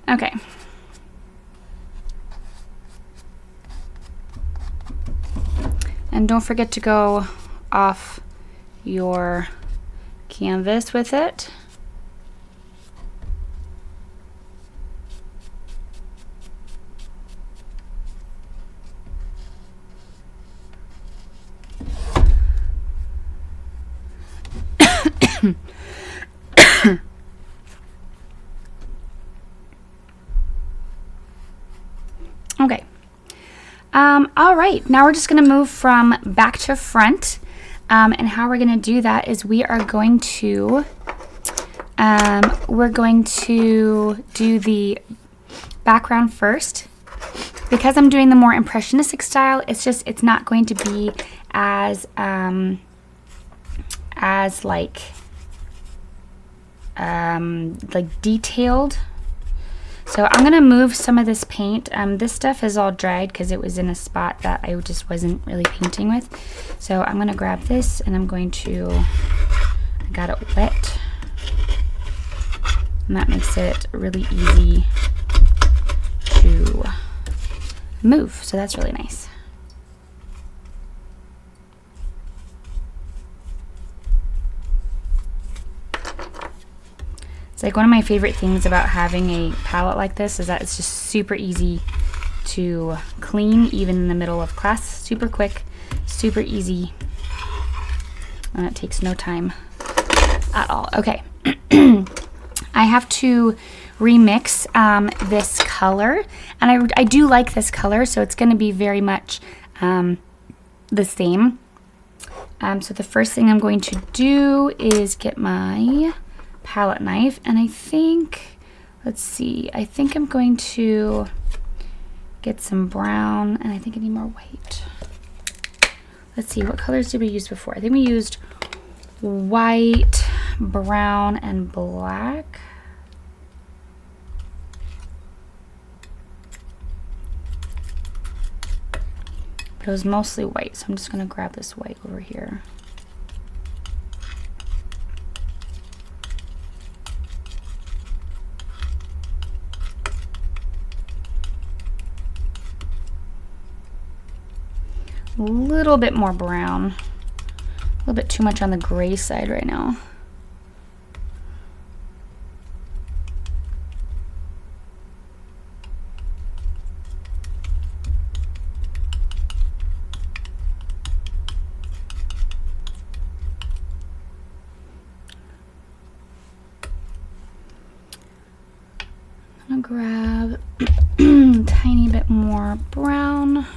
Okay. And don't forget to go off your canvas with it. Okay. All right, now we're just going to move from back to front. And how we're going to do that is we're going to do the background first. Because I'm doing the more impressionistic style, it's not going to be as like detailed. So I'm gonna move some of this paint. This stuff is all dried because it was in a spot that I just wasn't really painting with. So I'm gonna grab this and I'm going to, I got it wet. And that makes it really easy to move. So that's really nice. It's like one of my favorite things about having a palette like this is that it's just super easy to clean, even in the middle of class. Super quick, super easy, and it takes no time at all. Okay, I have to remix this color, and I do like this color, so it's going to be very much the same. So the first thing I'm going to do is get my palette knife, and I think, let's see, I think I'm going to get some brown, and I think I need more white. Let's see, what colors did we use before? I think we used white, brown, and black. But it was mostly white, so I'm just going to grab this white over here. A little bit more brown. A little bit too much on the gray side right now. I'm gonna grab a tiny bit more brown.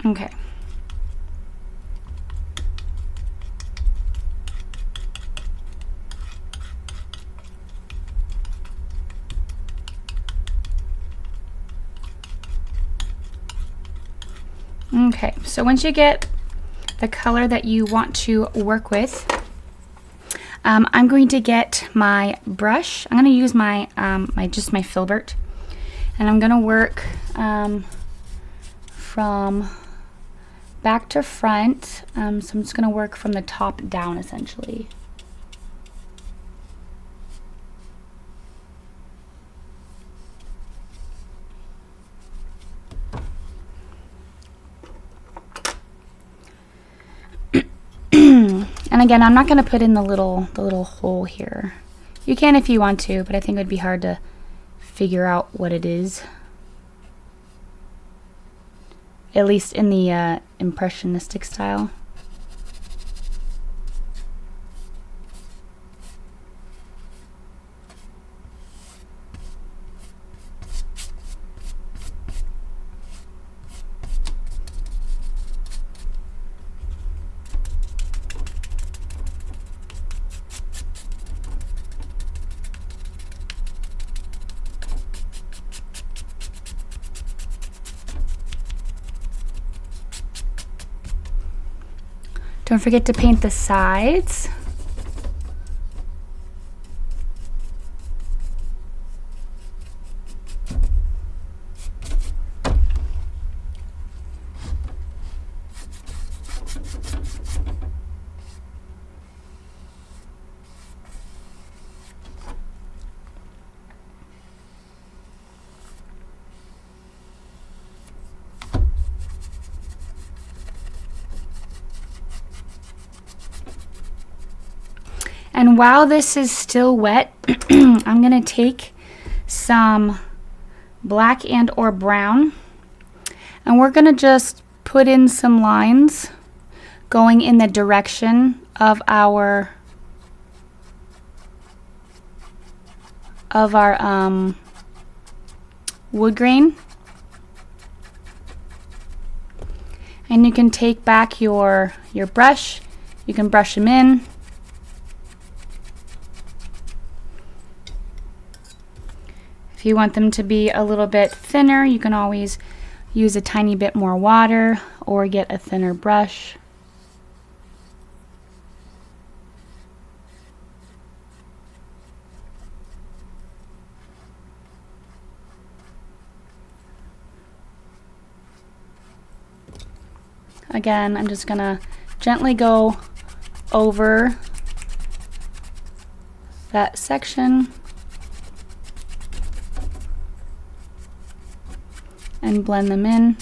Okay. Okay, so once you get the color that you want to work with, I'm going to get my brush. I'm going to use my my filbert, and I'm going to work from back to front. So I'm just going to work from the top down, essentially. And again, I'm not going to put in the little hole here. You can if you want to, but I think it would be hard to figure out what it is. At least in the impressionistic style. Don't forget to paint the sides. And while this is still wet, I'm going to take some black and or brown, and we're going to just put in some lines going in the direction of our wood grain. And you can take back your brush, you can brush them in. If you want them to be a little bit thinner, you can always use a tiny bit more water or get a thinner brush. Again, I'm just gonna gently go over that section and blend them in.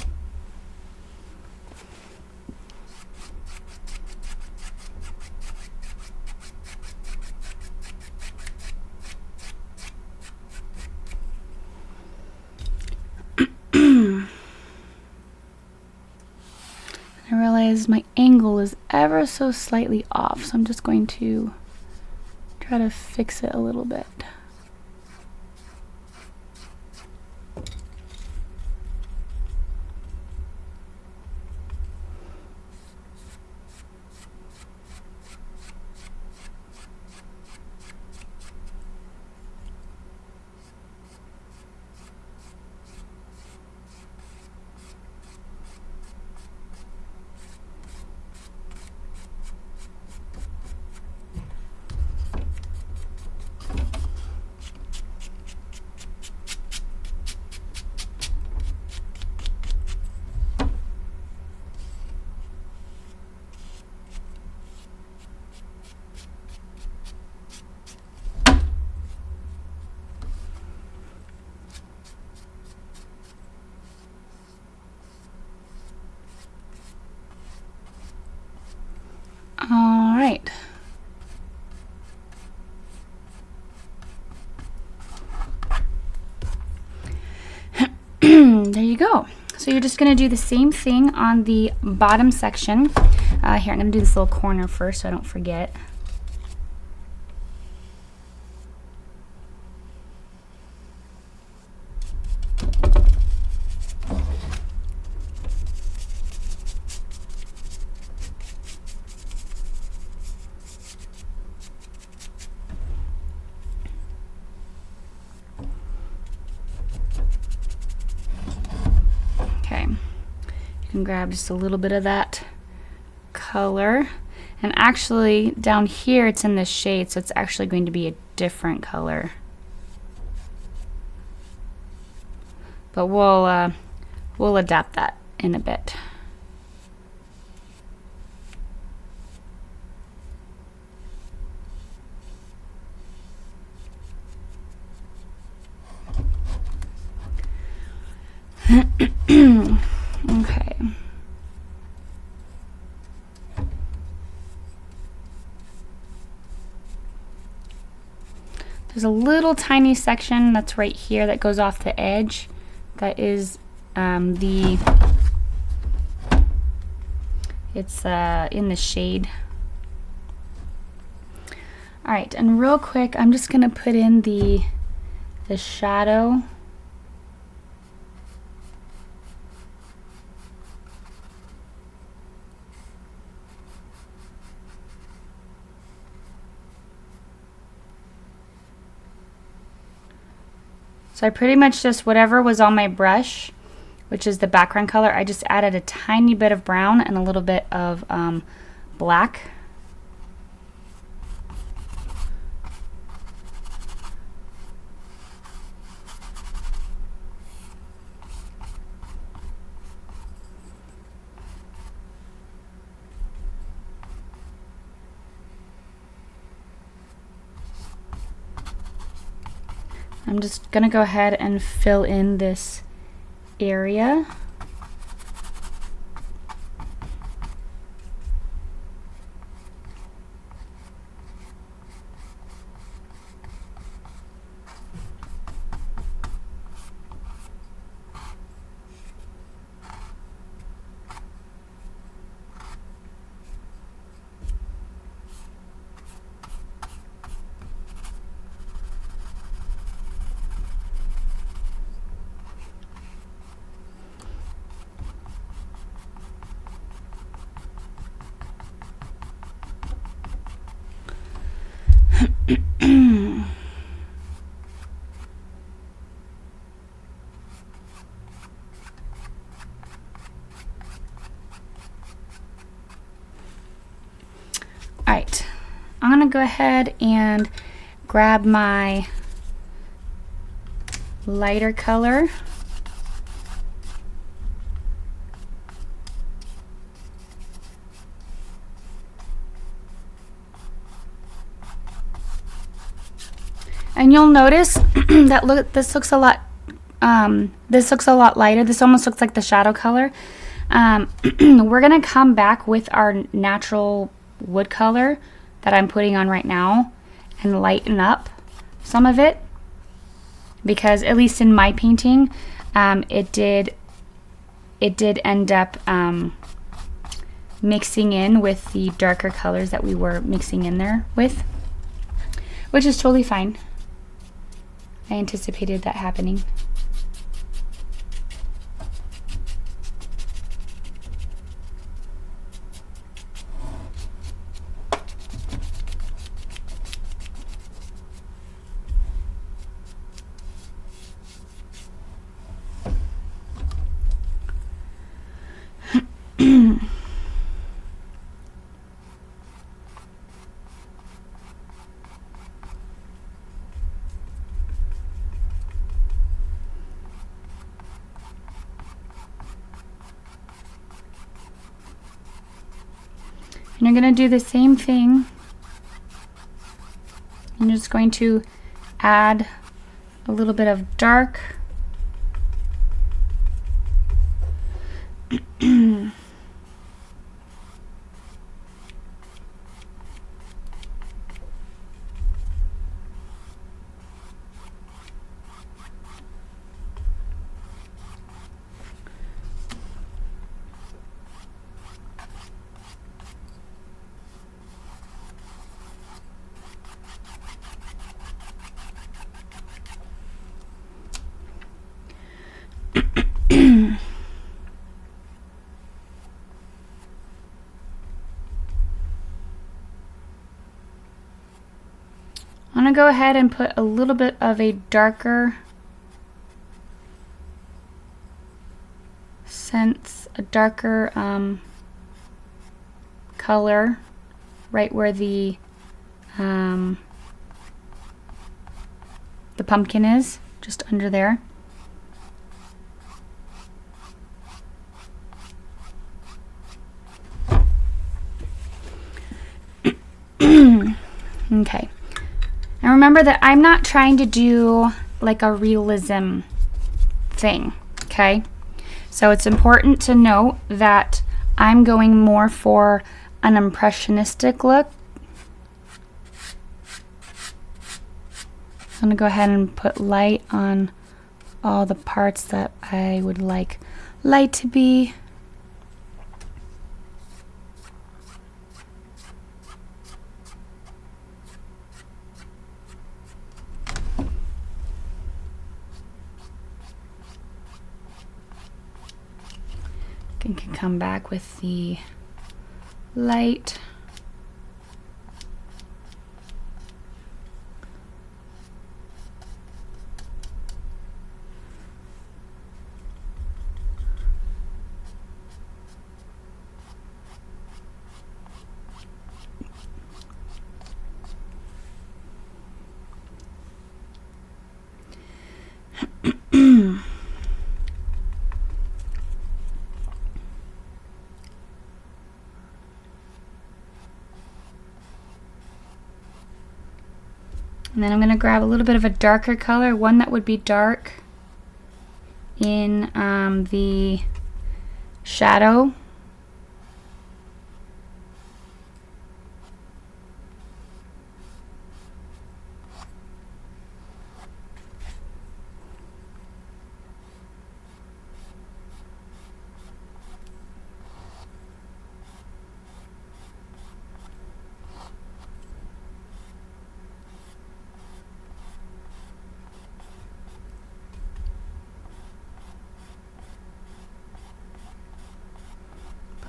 I realize my angle is ever so slightly off, so I'm just going to try to fix it a little bit. All right. There you go. So you're just going to do the same thing on the bottom section. Here, I'm going to do this little corner first so I don't forget. You can grab just a little bit of that color, and actually down here it's in this shade, so it's actually going to be a different color, but we'll adapt that in a bit. Okay. There's a little tiny section that's right here that goes off the edge. That is it's in the shade. All right, and real quick, I'm just gonna put in the shadow. So I pretty much just, whatever was on my brush, which is the background color, I just added a tiny bit of brown and a little bit of black. I'm just gonna go ahead and fill in this area. I'm gonna go ahead and grab my lighter color. And you'll notice that this looks a lot lighter. This almost looks like the shadow color. We're gonna come back with our natural wood color that I'm putting on right now and lighten up some of it, because at least in my painting, it did end up mixing in with the darker colors that we were mixing in there with, which is totally fine. I anticipated that happening. And you're going to do the same thing. I'm just going to add a little bit of dark. I'm going to go ahead and put a little bit of a darker color right where the pumpkin is, just under there. Okay. And remember that I'm not trying to do like a realism thing, okay? So it's important to note that I'm going more for an impressionistic look. I'm gonna go ahead and put light on all the parts that I would like light to be. I can come back with the light. And then I'm going to grab a little bit of a darker color, one that would be dark in the shadow.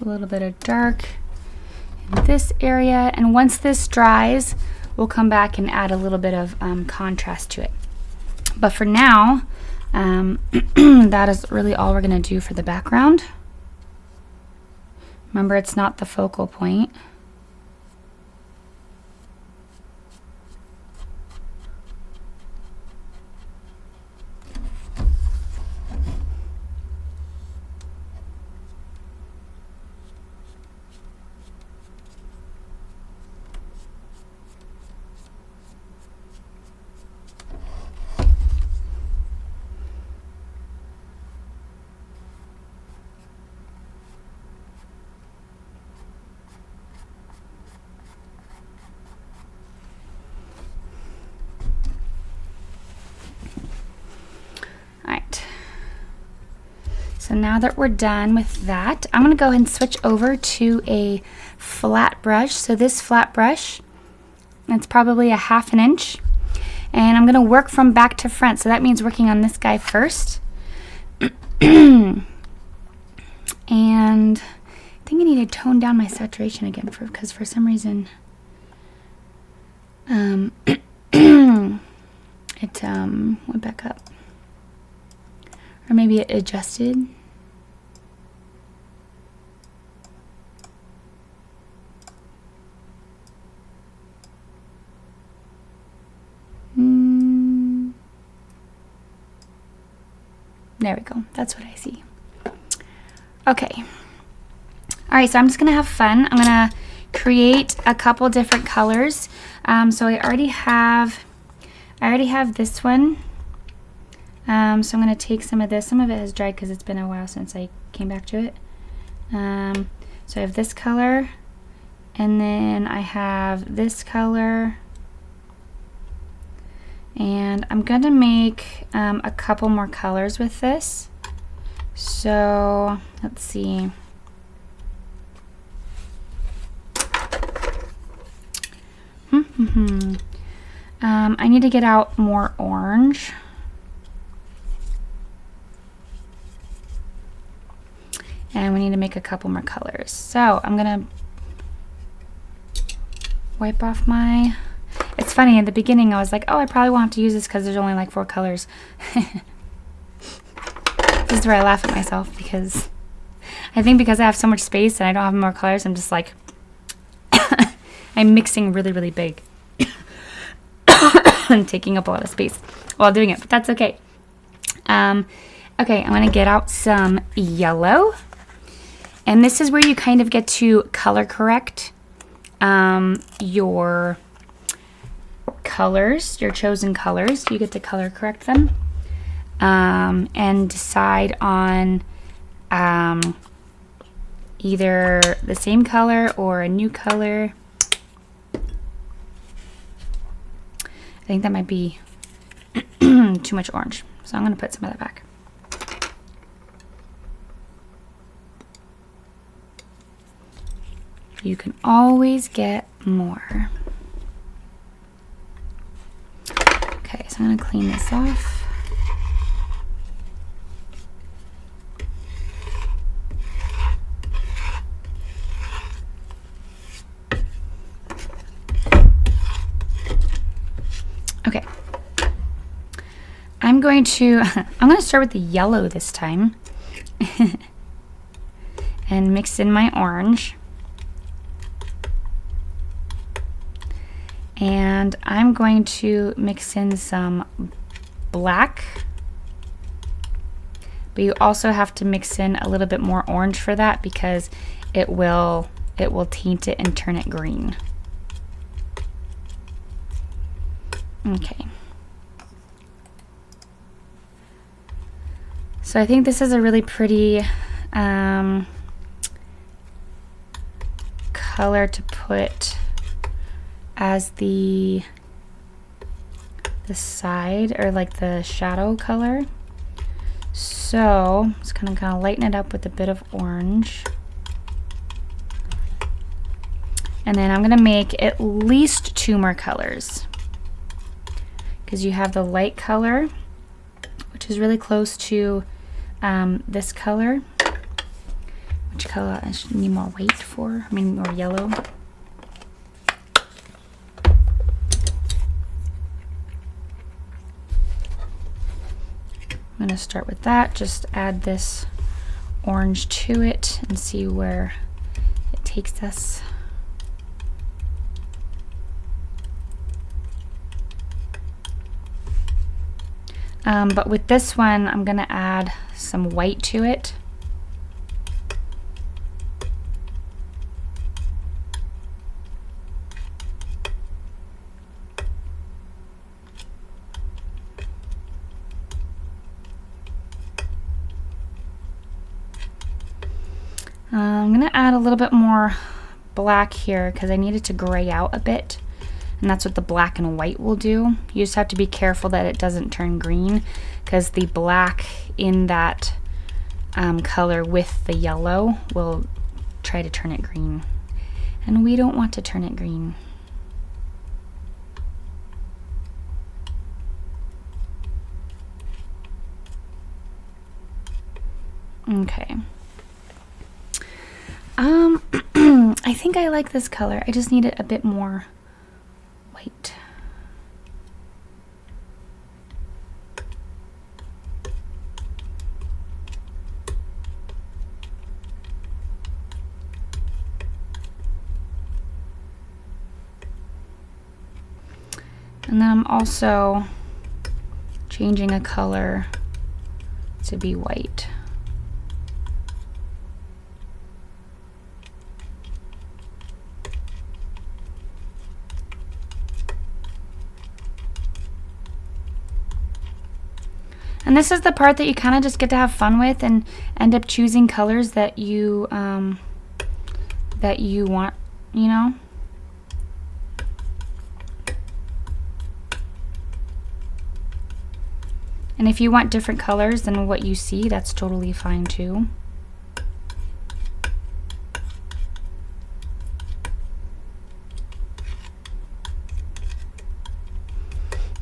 A little bit of dark in this area, and once this dries, we'll come back and add a little bit of contrast to it. But for now, that is really all we're going to do for the background. Remember, it's not the focal point. So now that we're done with that, I'm going to go ahead and switch over to a flat brush. So this flat brush, it's probably a 1/2 inch. And I'm going to work from back to front. So that means working on this guy first. And I think I need to tone down my saturation again because for some reason it went back up. Or maybe it adjusted. There we go. That's what I see. Okay. All right, so I'm just gonna have fun. I'm gonna create a couple different colors. So I already have this one. So I'm gonna take some of this. Some of it has dried because it's been a while since I came back to it. So I have this color, and then I have this color, and I'm gonna make a couple more colors with this. So let's see. I need to get out more orange. And we need to make a couple more colors. So I'm gonna wipe off my... It's funny, in the beginning I was like, oh, I probably won't have to use this because there's only like 4 colors. This is where I laugh at myself because I think because I have so much space and I don't have more colors, I'm just like, I'm mixing really, really big and taking up a lot of space while doing it, but that's okay. Okay, I'm gonna get out some yellow, and this is where you kind of get to color correct your colors, your chosen colors. You get to color correct them and decide on either the same color or a new color. I think that might be too much orange, so I'm going to put some of that back. You can always get more. Okay, so I'm going to clean this off. Okay, I'm going to start with the yellow this time and mix in my orange, and I'm going to mix in some black, but you also have to mix in a little bit more orange for that because it will taint it and turn it green. Okay. So I think this is a really pretty color to put as the side, or like the shadow color. So I'm just gonna kind of lighten it up with a bit of orange. And then I'm gonna make at least 2 more colors, because you have the light color, which is really close to this color. Which color I should need more white for? I mean, more yellow. I'm gonna start with that. Just add this orange to it and see where it takes us. But with this one, I'm gonna add some white to it. I'm gonna add a little bit more black here because I need it to gray out a bit. And that's what the black and white will do. You just have to be careful that it doesn't turn green, because the black in that color with the yellow will try to turn it green. And we don't want to turn it green. Okay. I think I like this color. I just need it a bit more white. And then I'm also changing a color to be white. And this is the part that you kind of just get to have fun with and end up choosing colors that you want, you know? And if you want different colors than what you see, that's totally fine too.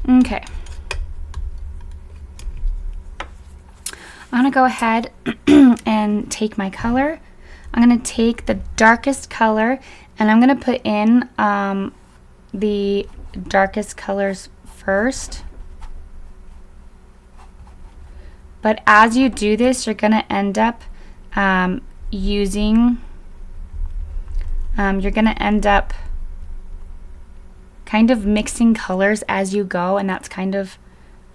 Okay. I'm going to go ahead and take my color. I'm going to take the darkest color and I'm going to put in the darkest colors first. But as you do this, you're going to end up you're going to end up kind of mixing colors as you go, and that's kind of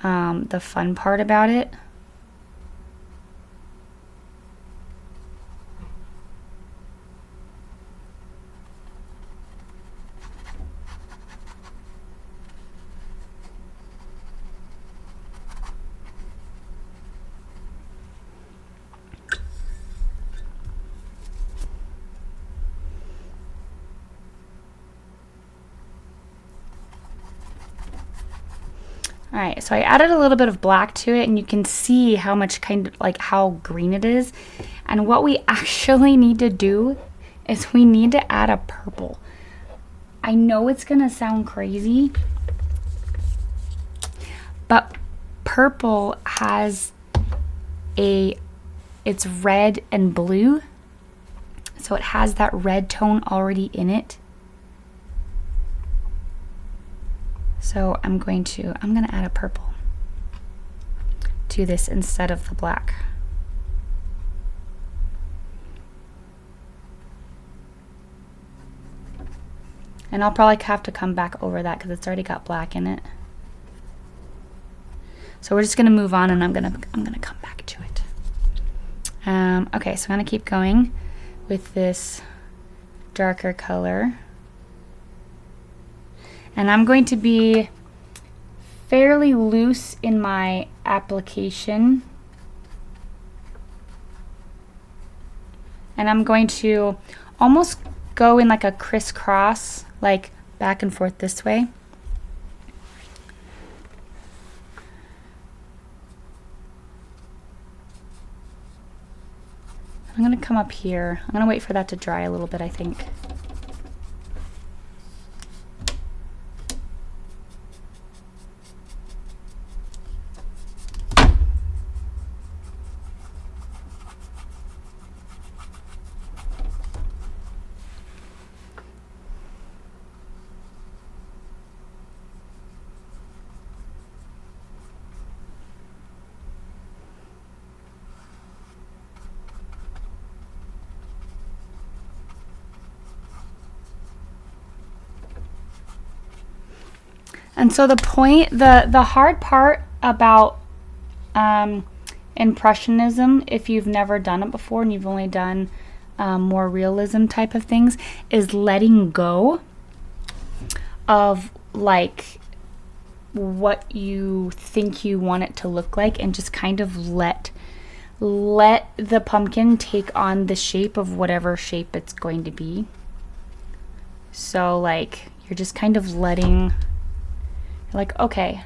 the fun part about it. Alright, so I added a little bit of black to it, and you can see how much kind of like how green it is. And what we actually need to do is we need to add a purple. I know it's gonna sound crazy, but purple has it's red and blue, so it has that red tone already in it. So I'm gonna add a purple to this instead of the black. And I'll probably have to come back over that because it's already got black in it. So we're just gonna move on, and I'm gonna come back to it. Okay, so I'm gonna keep going with this darker color. And I'm going to be fairly loose in my application. And I'm going to almost go in like a crisscross, like back and forth this way. I'm going to come up here. I'm going to wait for that to dry a little bit, I think. And so the hard part about Impressionism, if you've never done it before and you've only done more realism type of things, is letting go of like what you think you want it to look like, and just kind of let the pumpkin take on the shape of whatever shape it's going to be. So like you're just kind of letting, like, okay,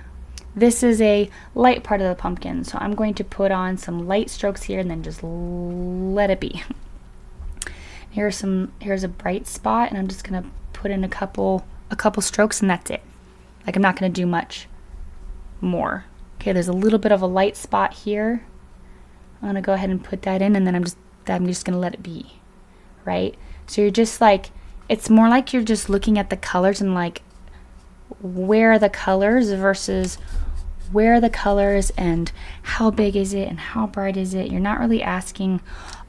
this is a light part of the pumpkin, so I'm going to put on some light strokes here and then just let it be. Here's a bright spot, and I'm just gonna put in a couple strokes, and that's it. Like, I'm not gonna do much more. Okay, there's a little bit of a light spot here. I'm gonna go ahead and put that in, and then I'm just gonna let it be, right? So you're just like, it's more like you're just looking at the colors and like, where are the colors versus where are the colors and how big is it and how bright is it. You're not really asking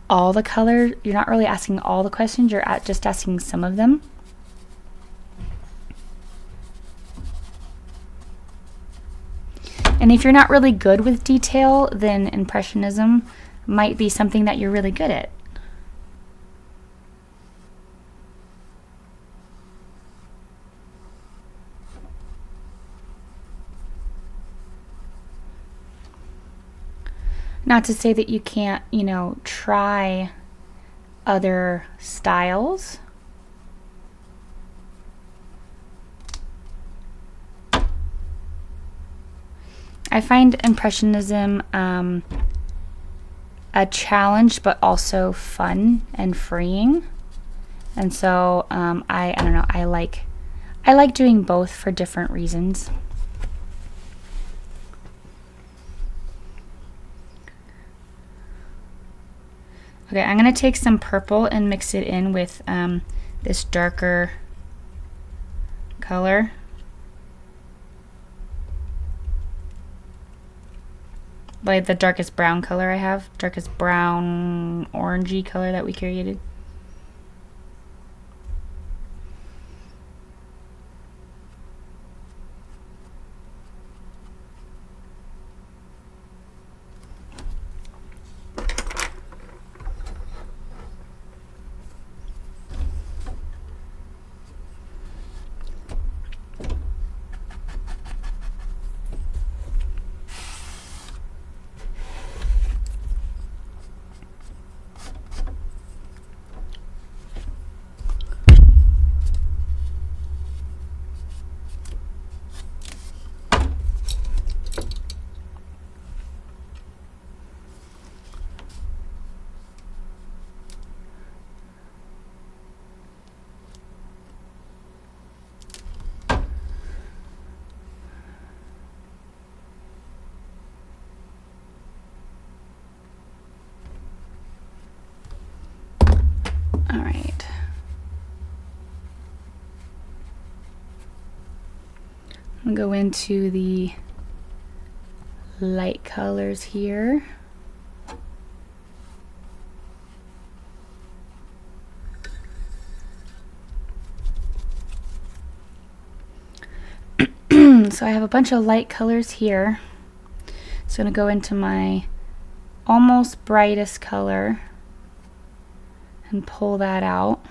all the colors. You're not really asking all the questions. You're just asking some of them. And if you're not really good with detail, then Impressionism might be something that you're really good at. Not to say that you can't, you know, try other styles. I find Impressionism a challenge, but also fun and freeing. And so I don't know, I like doing both for different reasons. Okay, I'm going to take some purple and mix it in with this darker color. Like the darkest brown color I have. Darkest brown, orangey color that we created. All right. I'm going to go into the light colors here. So I have a bunch of light colors here. So I'm going to go into my almost brightest color and pull that out.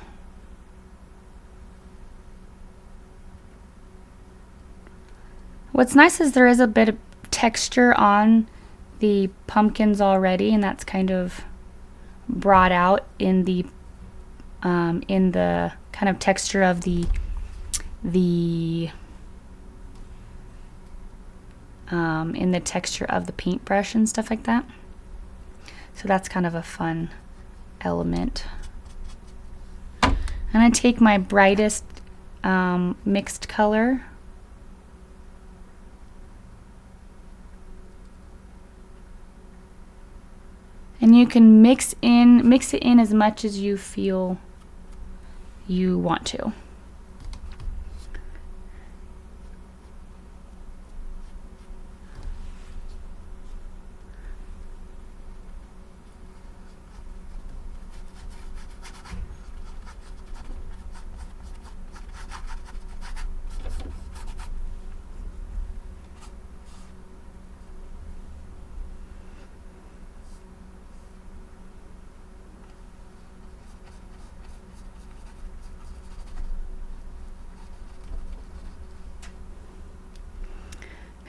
What's nice is there is a bit of texture on the pumpkins already, and that's kind of brought out in the kind of texture of the in the texture of the paintbrush and stuff like that. So that's kind of a fun element. And I take my brightest mixed color, and you can mix it in as much as you feel you want to.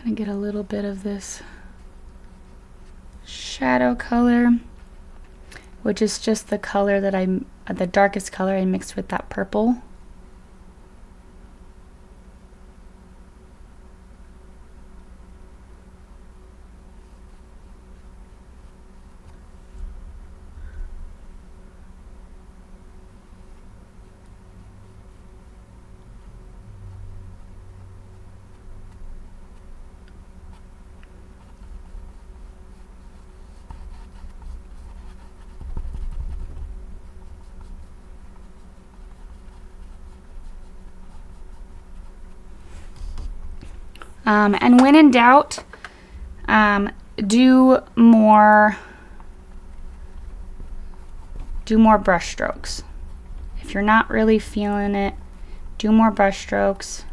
Gonna get a little bit of this shadow color, which is just the color that the darkest color I mixed with that purple. And when in doubt, do more brush strokes. If you're not really feeling it, do more brush strokes.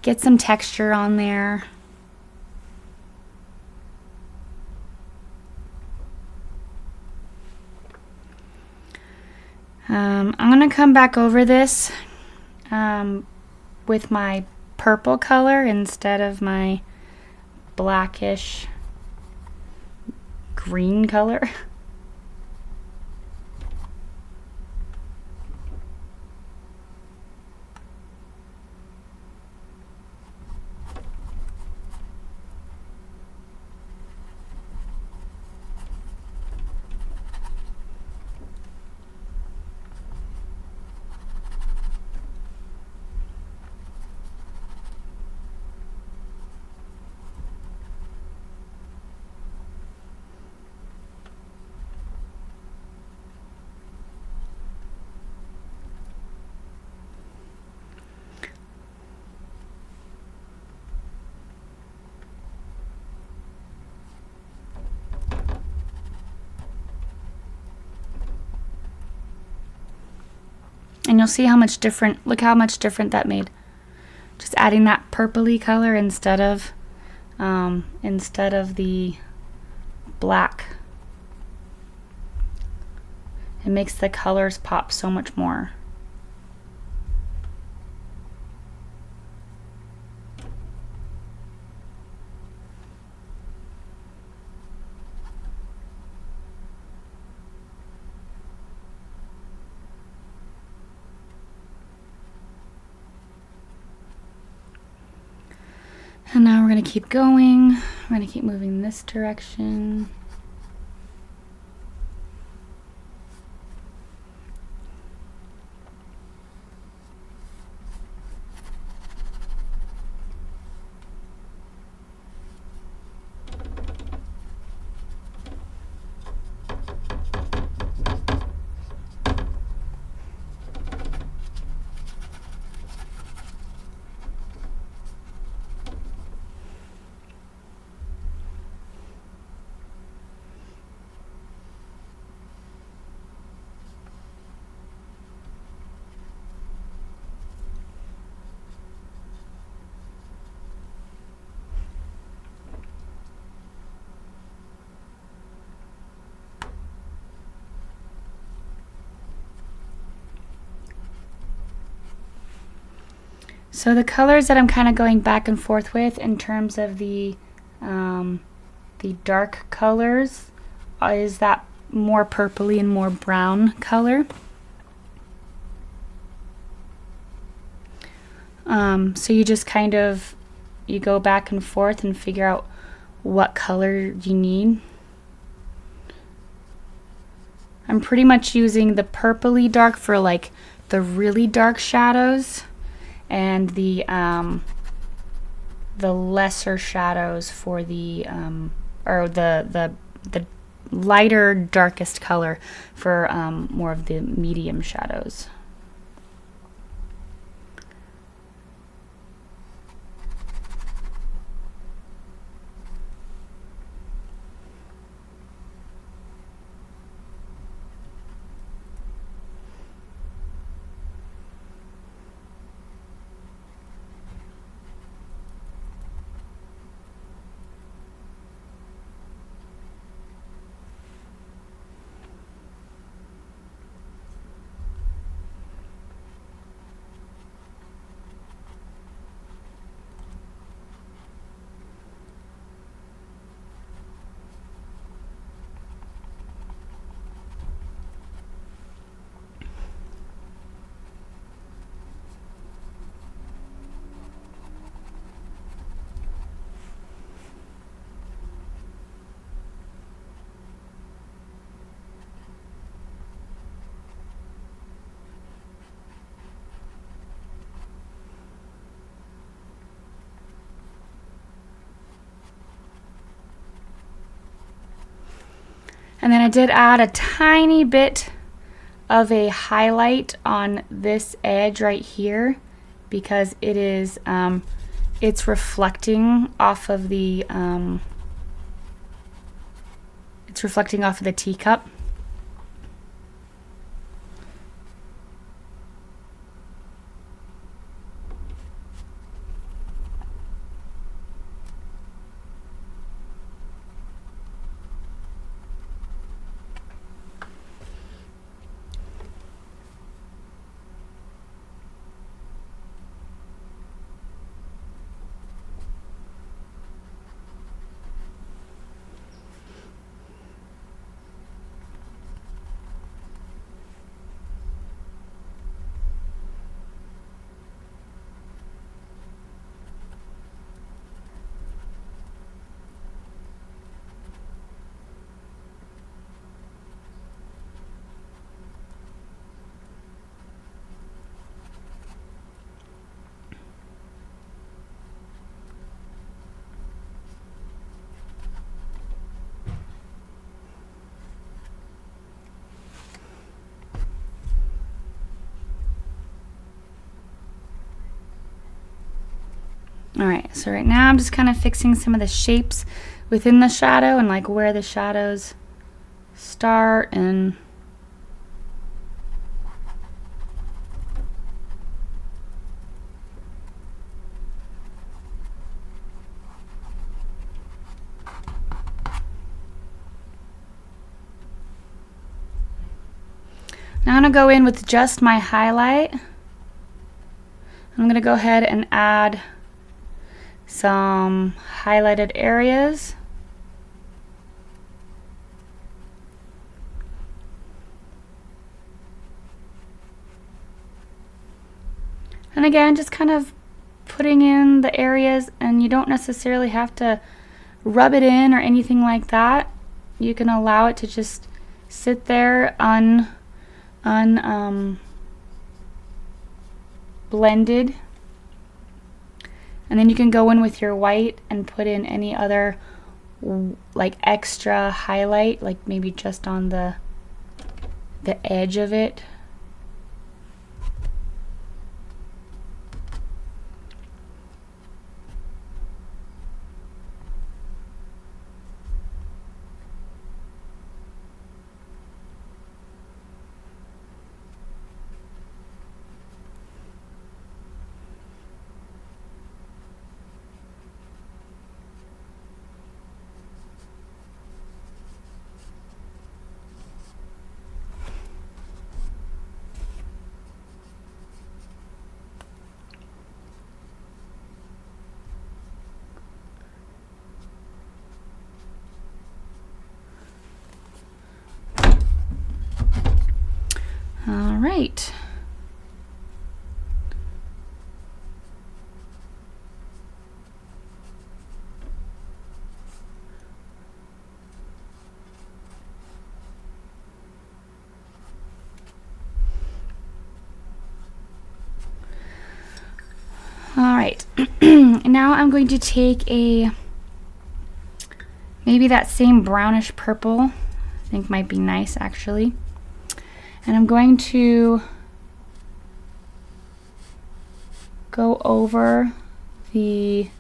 Get some texture on there. I'm going to come back over this with my purple color instead of my blackish green color. And you'll see how much different, look how much different that made. Just adding that purpley color instead of the black. It makes the colors pop so much more. And now we're going to keep going. We're going to keep moving in this direction. So the colors that I'm kind of going back and forth with in terms of the dark colors is that more purpley and more brown color. So you just kind of, you go back and forth and figure out what color you need. I'm pretty much using the purpley dark for like the really dark shadows, and the lesser shadows for the or the lighter darkest color for more of the medium shadows. And then I did add a tiny bit of a highlight on this edge right here because it is it's reflecting off of the teacup. Alright, so right now I'm just kind of fixing some of the shapes within the shadow and like where the shadows start and now I'm going to go in with just my highlight. I'm going to go ahead and add some highlighted areas. And again, just kind of putting in the areas, and you don't necessarily have to rub it in or anything like that. You can allow it to just sit there blended. And then you can go in with your white and put in any other like extra highlight, like maybe just on the edge of it. All right. All right. Now I'm going to take maybe that same brownish purple. I think might be nice actually. And I'm going to go over the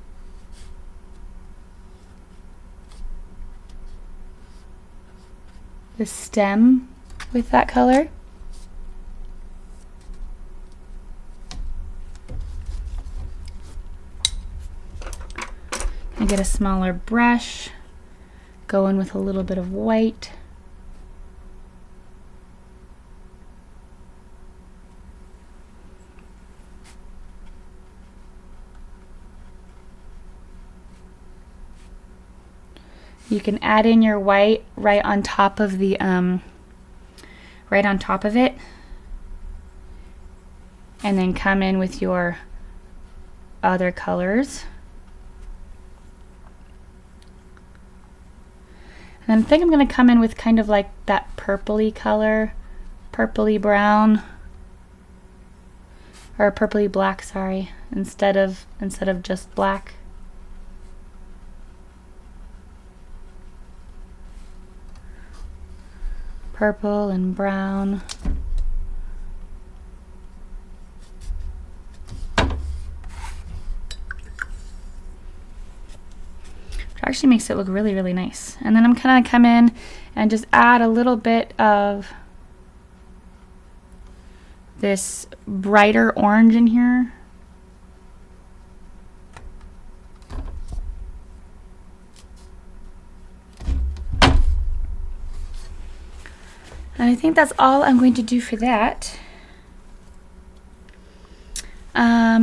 stem with that color. I get a smaller brush, go in with a little bit of white. You can add in your white right on top of the right on top of it, and then come in with your other colors. And I think I'm going to come in with kind of like that purpley color, purpley brown, or purpley black, sorry, instead of just black. Purple and brown. actually makes it look really, really nice. And then I'm kind of come in and just add a little bit of this brighter orange in here. And I think that's all I'm going to do for that.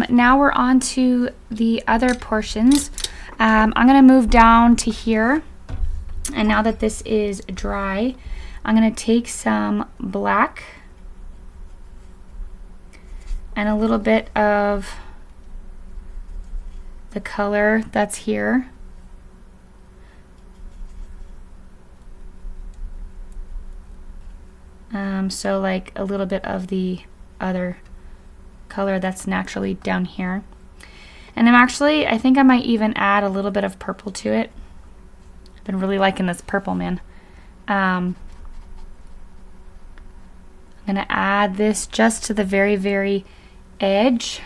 Now we're on to the other portions. I'm going to move down to here. And now that this is dry, I'm going to take some black and a little bit of the color that's here. So like a little bit of the other color that's naturally down here. And I think I might even add a little bit of purple to it. I've been really liking this purple, man. I'm gonna add this just to the very, very edge.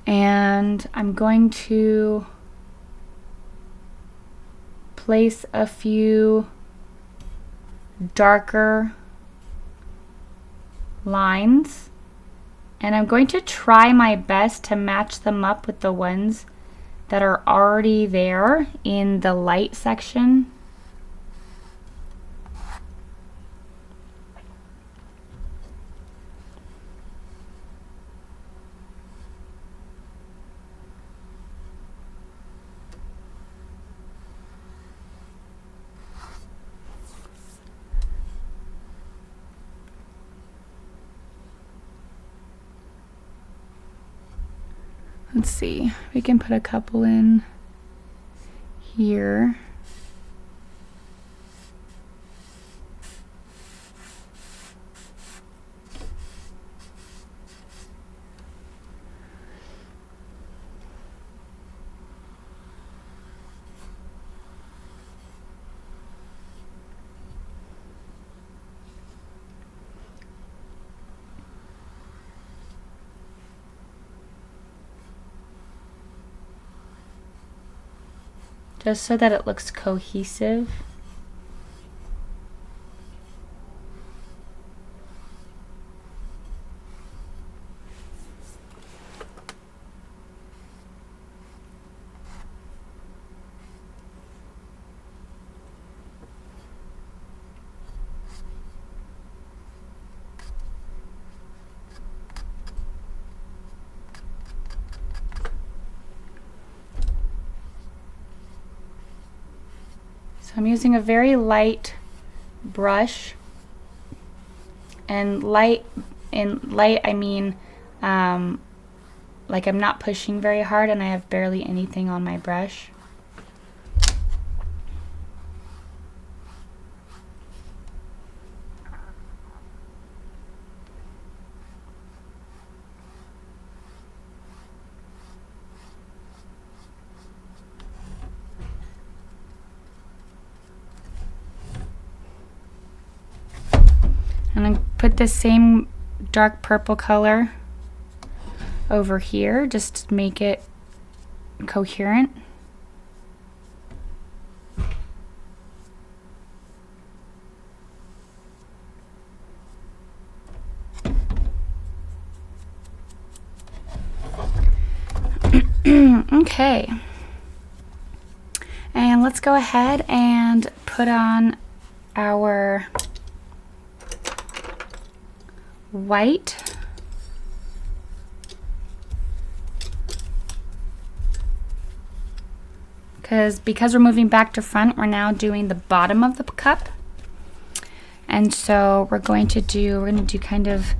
And I'm going to place a few darker lines, and I'm going to try my best to match them up with the ones that are already there in the light section. Let's see, we can put a couple in here. Just so that it looks cohesive. I'm using a very light brush, and light I mean like I'm not pushing very hard and I have barely anything on my brush. And I put the same dark purple color over here just to make it coherent. Okay. And let's go ahead and put on our white. Because we're moving back to front, we're now doing the bottom of the cup. And so we're going to do kind of,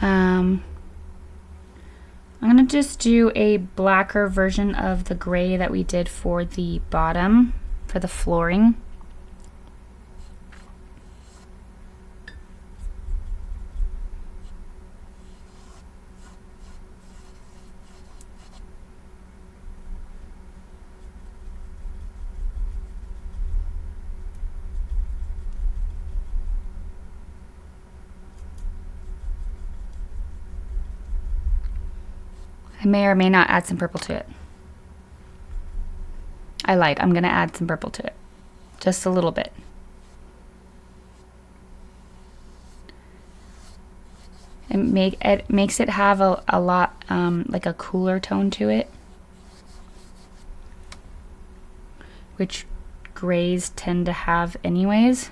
I'm going to just do a blacker version of the gray that we did for the bottom, for the flooring. I may or may not add some purple to it. I lied. I'm going to add some purple to it. Just a little bit. It makes it have a lot, like a cooler tone to it, which grays tend to have anyways.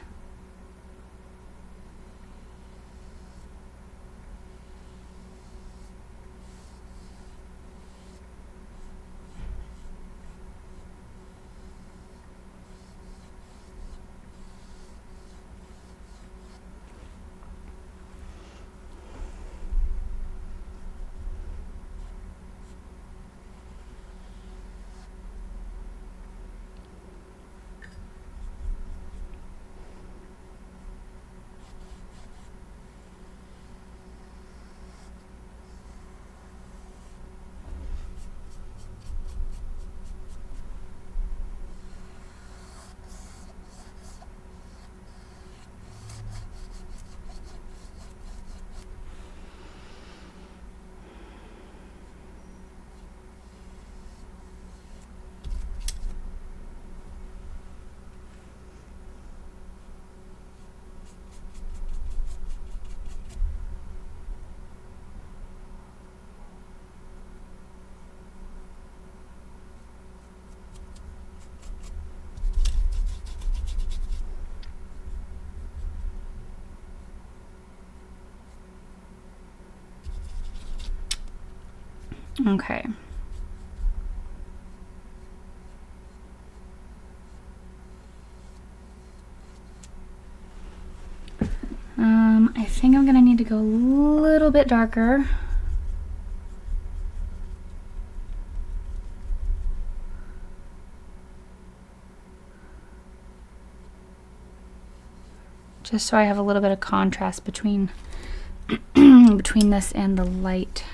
Okay. I think I'm gonna need to go a little bit darker. Just so I have a little bit of contrast between between this and the light.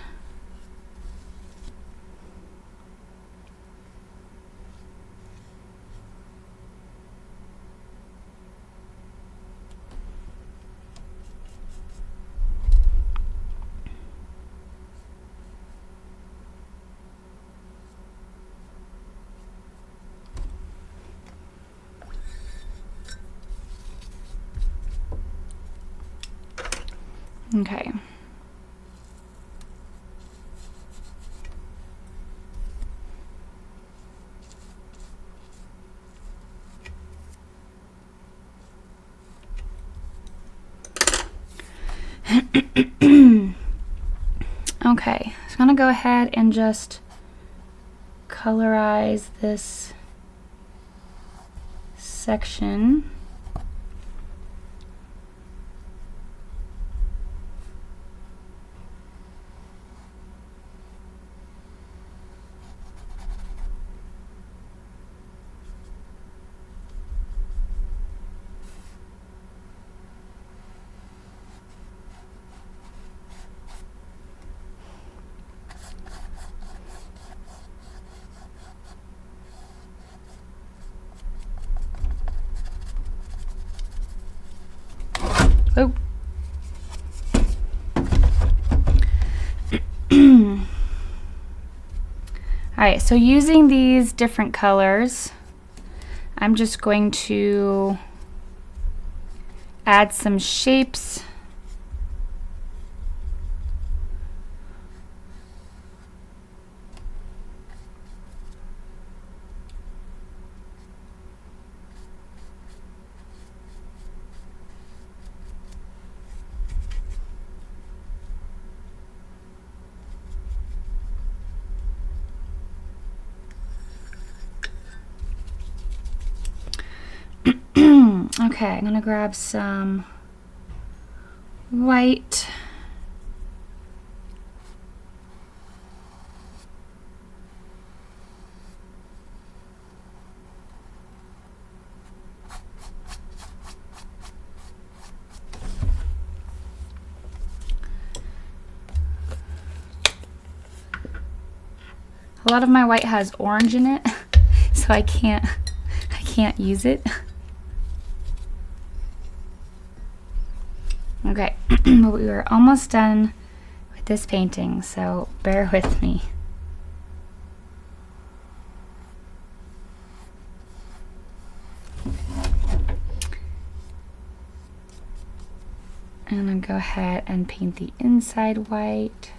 Okay. Okay, so I'm gonna go ahead and just colorize this section. Oh. Alright, so using these different colors, I'm just going to add some shapes. Okay, I'm gonna grab some white. A lot of my white has orange in it, so I can't use it. Okay, but we were almost done with this painting, so bear with me. And I'll go ahead and paint the inside white.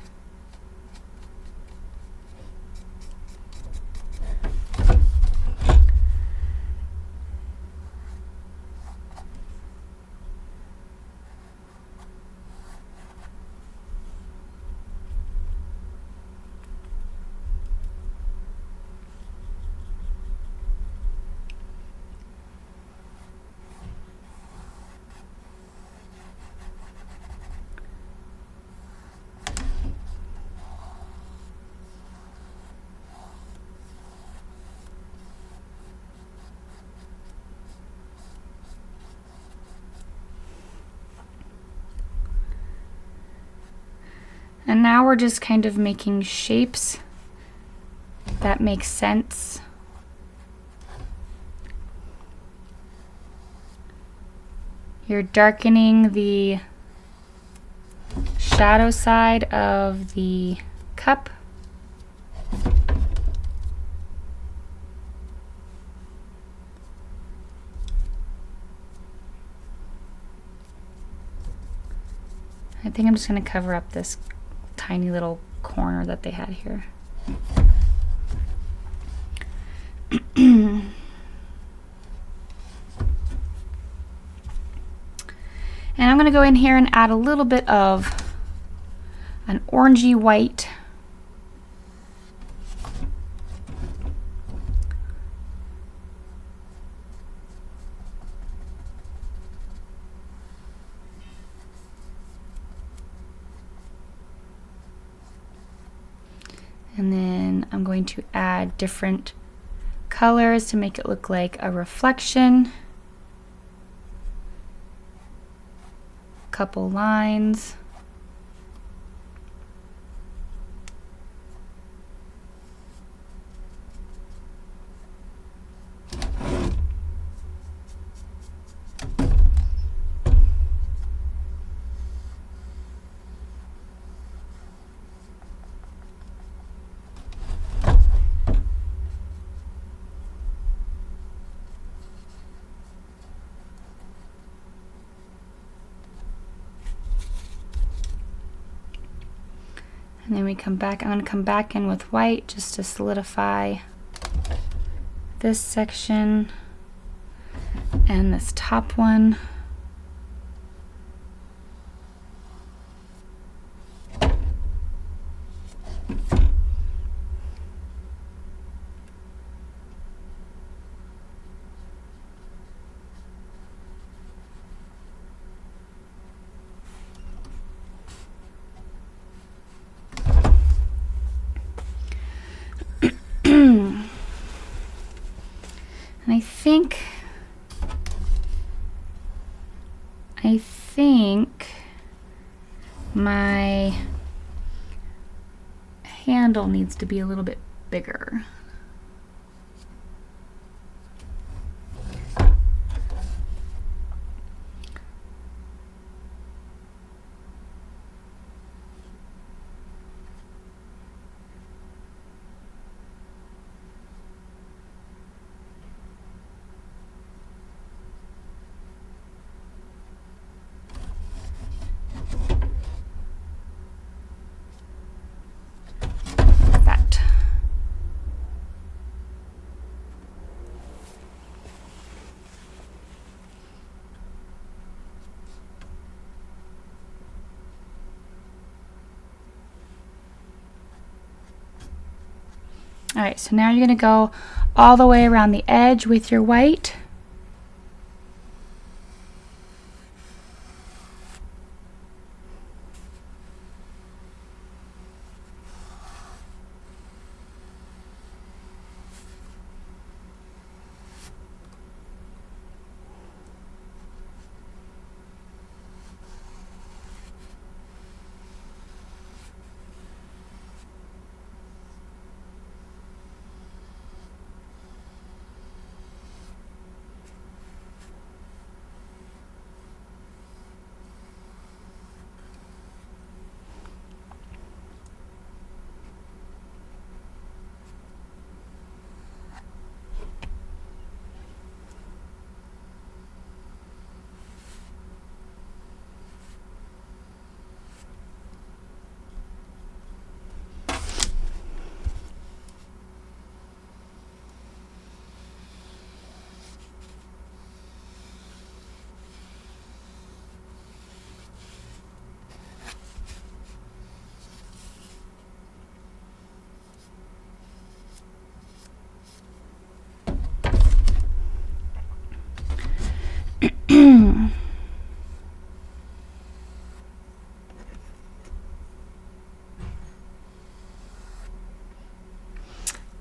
And now we're just kind of making shapes that make sense. You're darkening the shadow side of the cup. I think I'm just going to cover up this tiny little corner that they had here. And I'm going to go in here and add a little bit of an orangey white. And then I'm going to add different colors to make it look like a reflection. Couple lines. And then we come back, I'm going to come back in with white just to solidify this section and this top one. And I think my handle needs to be a little bit bigger. All right, so now you're going to go all the way around the edge with your white.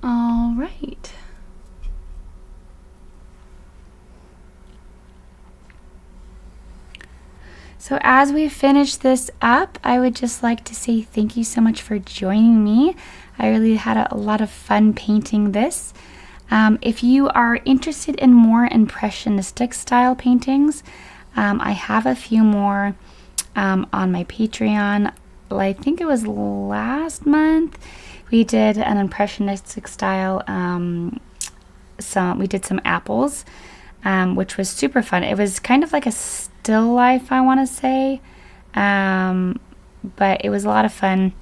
All right. So as we finish this up, I would just like to say thank you so much for joining me. I really had a lot of fun painting this. If you are interested in more impressionistic style paintings, I have a few more on my Patreon. I think it was last month we did an impressionistic style. We did some apples, which was super fun. It was kind of like a still life, I want to say, but it was a lot of fun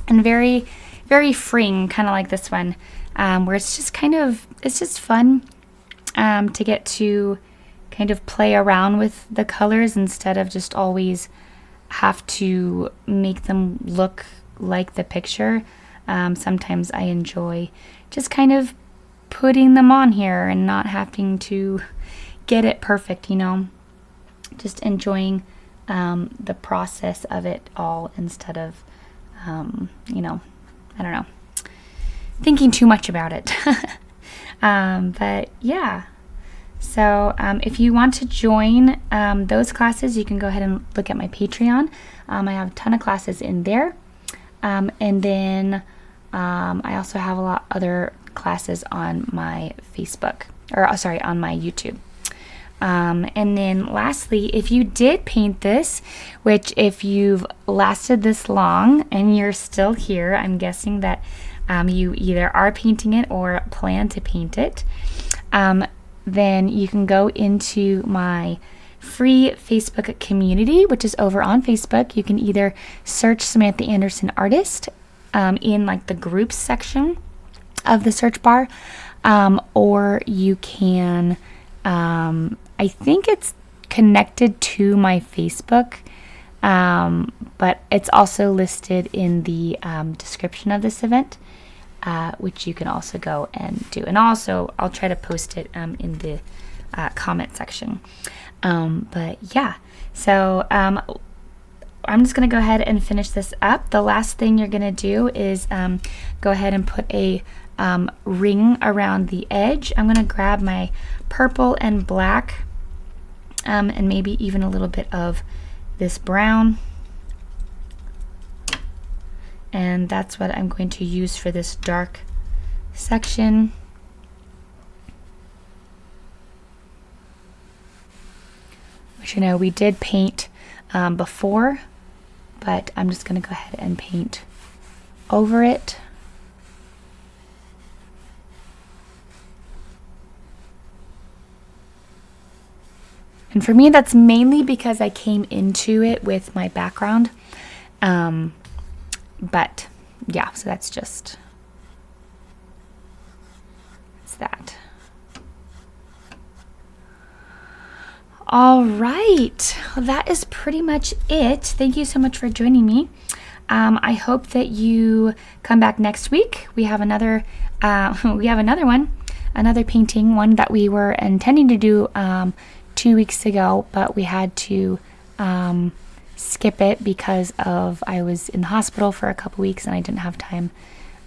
and very, very freeing, kind of like this one, where it's just fun to get to kind of play around with the colors instead of just always have to make them look like the picture. Sometimes I enjoy just kind of putting them on here and not having to get it perfect, just enjoying the process of it all instead of, I don't know, thinking too much about it. But yeah. So if you want to join those classes, you can go ahead and look at my Patreon. I have a ton of classes in there. And then I also have a lot other classes on my Facebook, on my YouTube. And then lastly, if you did paint this, which if you've lasted this long and you're still here, I'm guessing that you either are painting it or plan to paint it, then you can go into my free Facebook community, which is over on Facebook. You can either search Samantha Anderson Artist in like the groups section of the search bar, or you can, I think it's connected to my Facebook, but it's also listed in the description of this event, which you can also go and do. And also, I'll try to post it in the comment section. But yeah, so I'm just going to go ahead and finish this up. The last thing you're going to do is go ahead and put a ring around the edge. I'm going to grab my purple and black, and maybe even a little bit of this brown. And that's what I'm going to use for this dark section. Which, we did paint before, but I'm just going to go ahead and paint over it. And for me, that's mainly because I came into it with my background. But yeah, so that's that. All right, well, that is pretty much it. Thank you so much for joining me. I hope that you come back next week. We have another painting, one that we were intending to do 2 weeks ago, but we had to skip it because I was in the hospital for a couple weeks and I didn't have time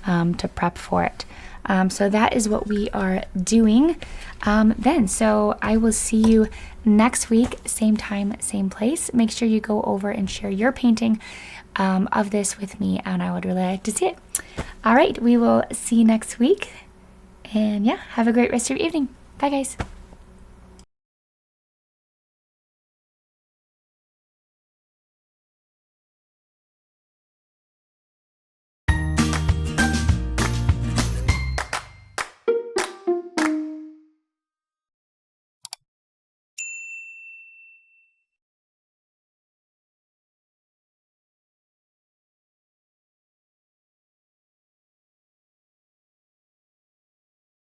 to prep for it. So that is what we are doing then. So I will see you next week, same time, same place. Make sure you go over and share your painting of this with me, and I would really like to see it. All right, we will see you next week. And yeah, have a great rest of your evening. Bye, guys.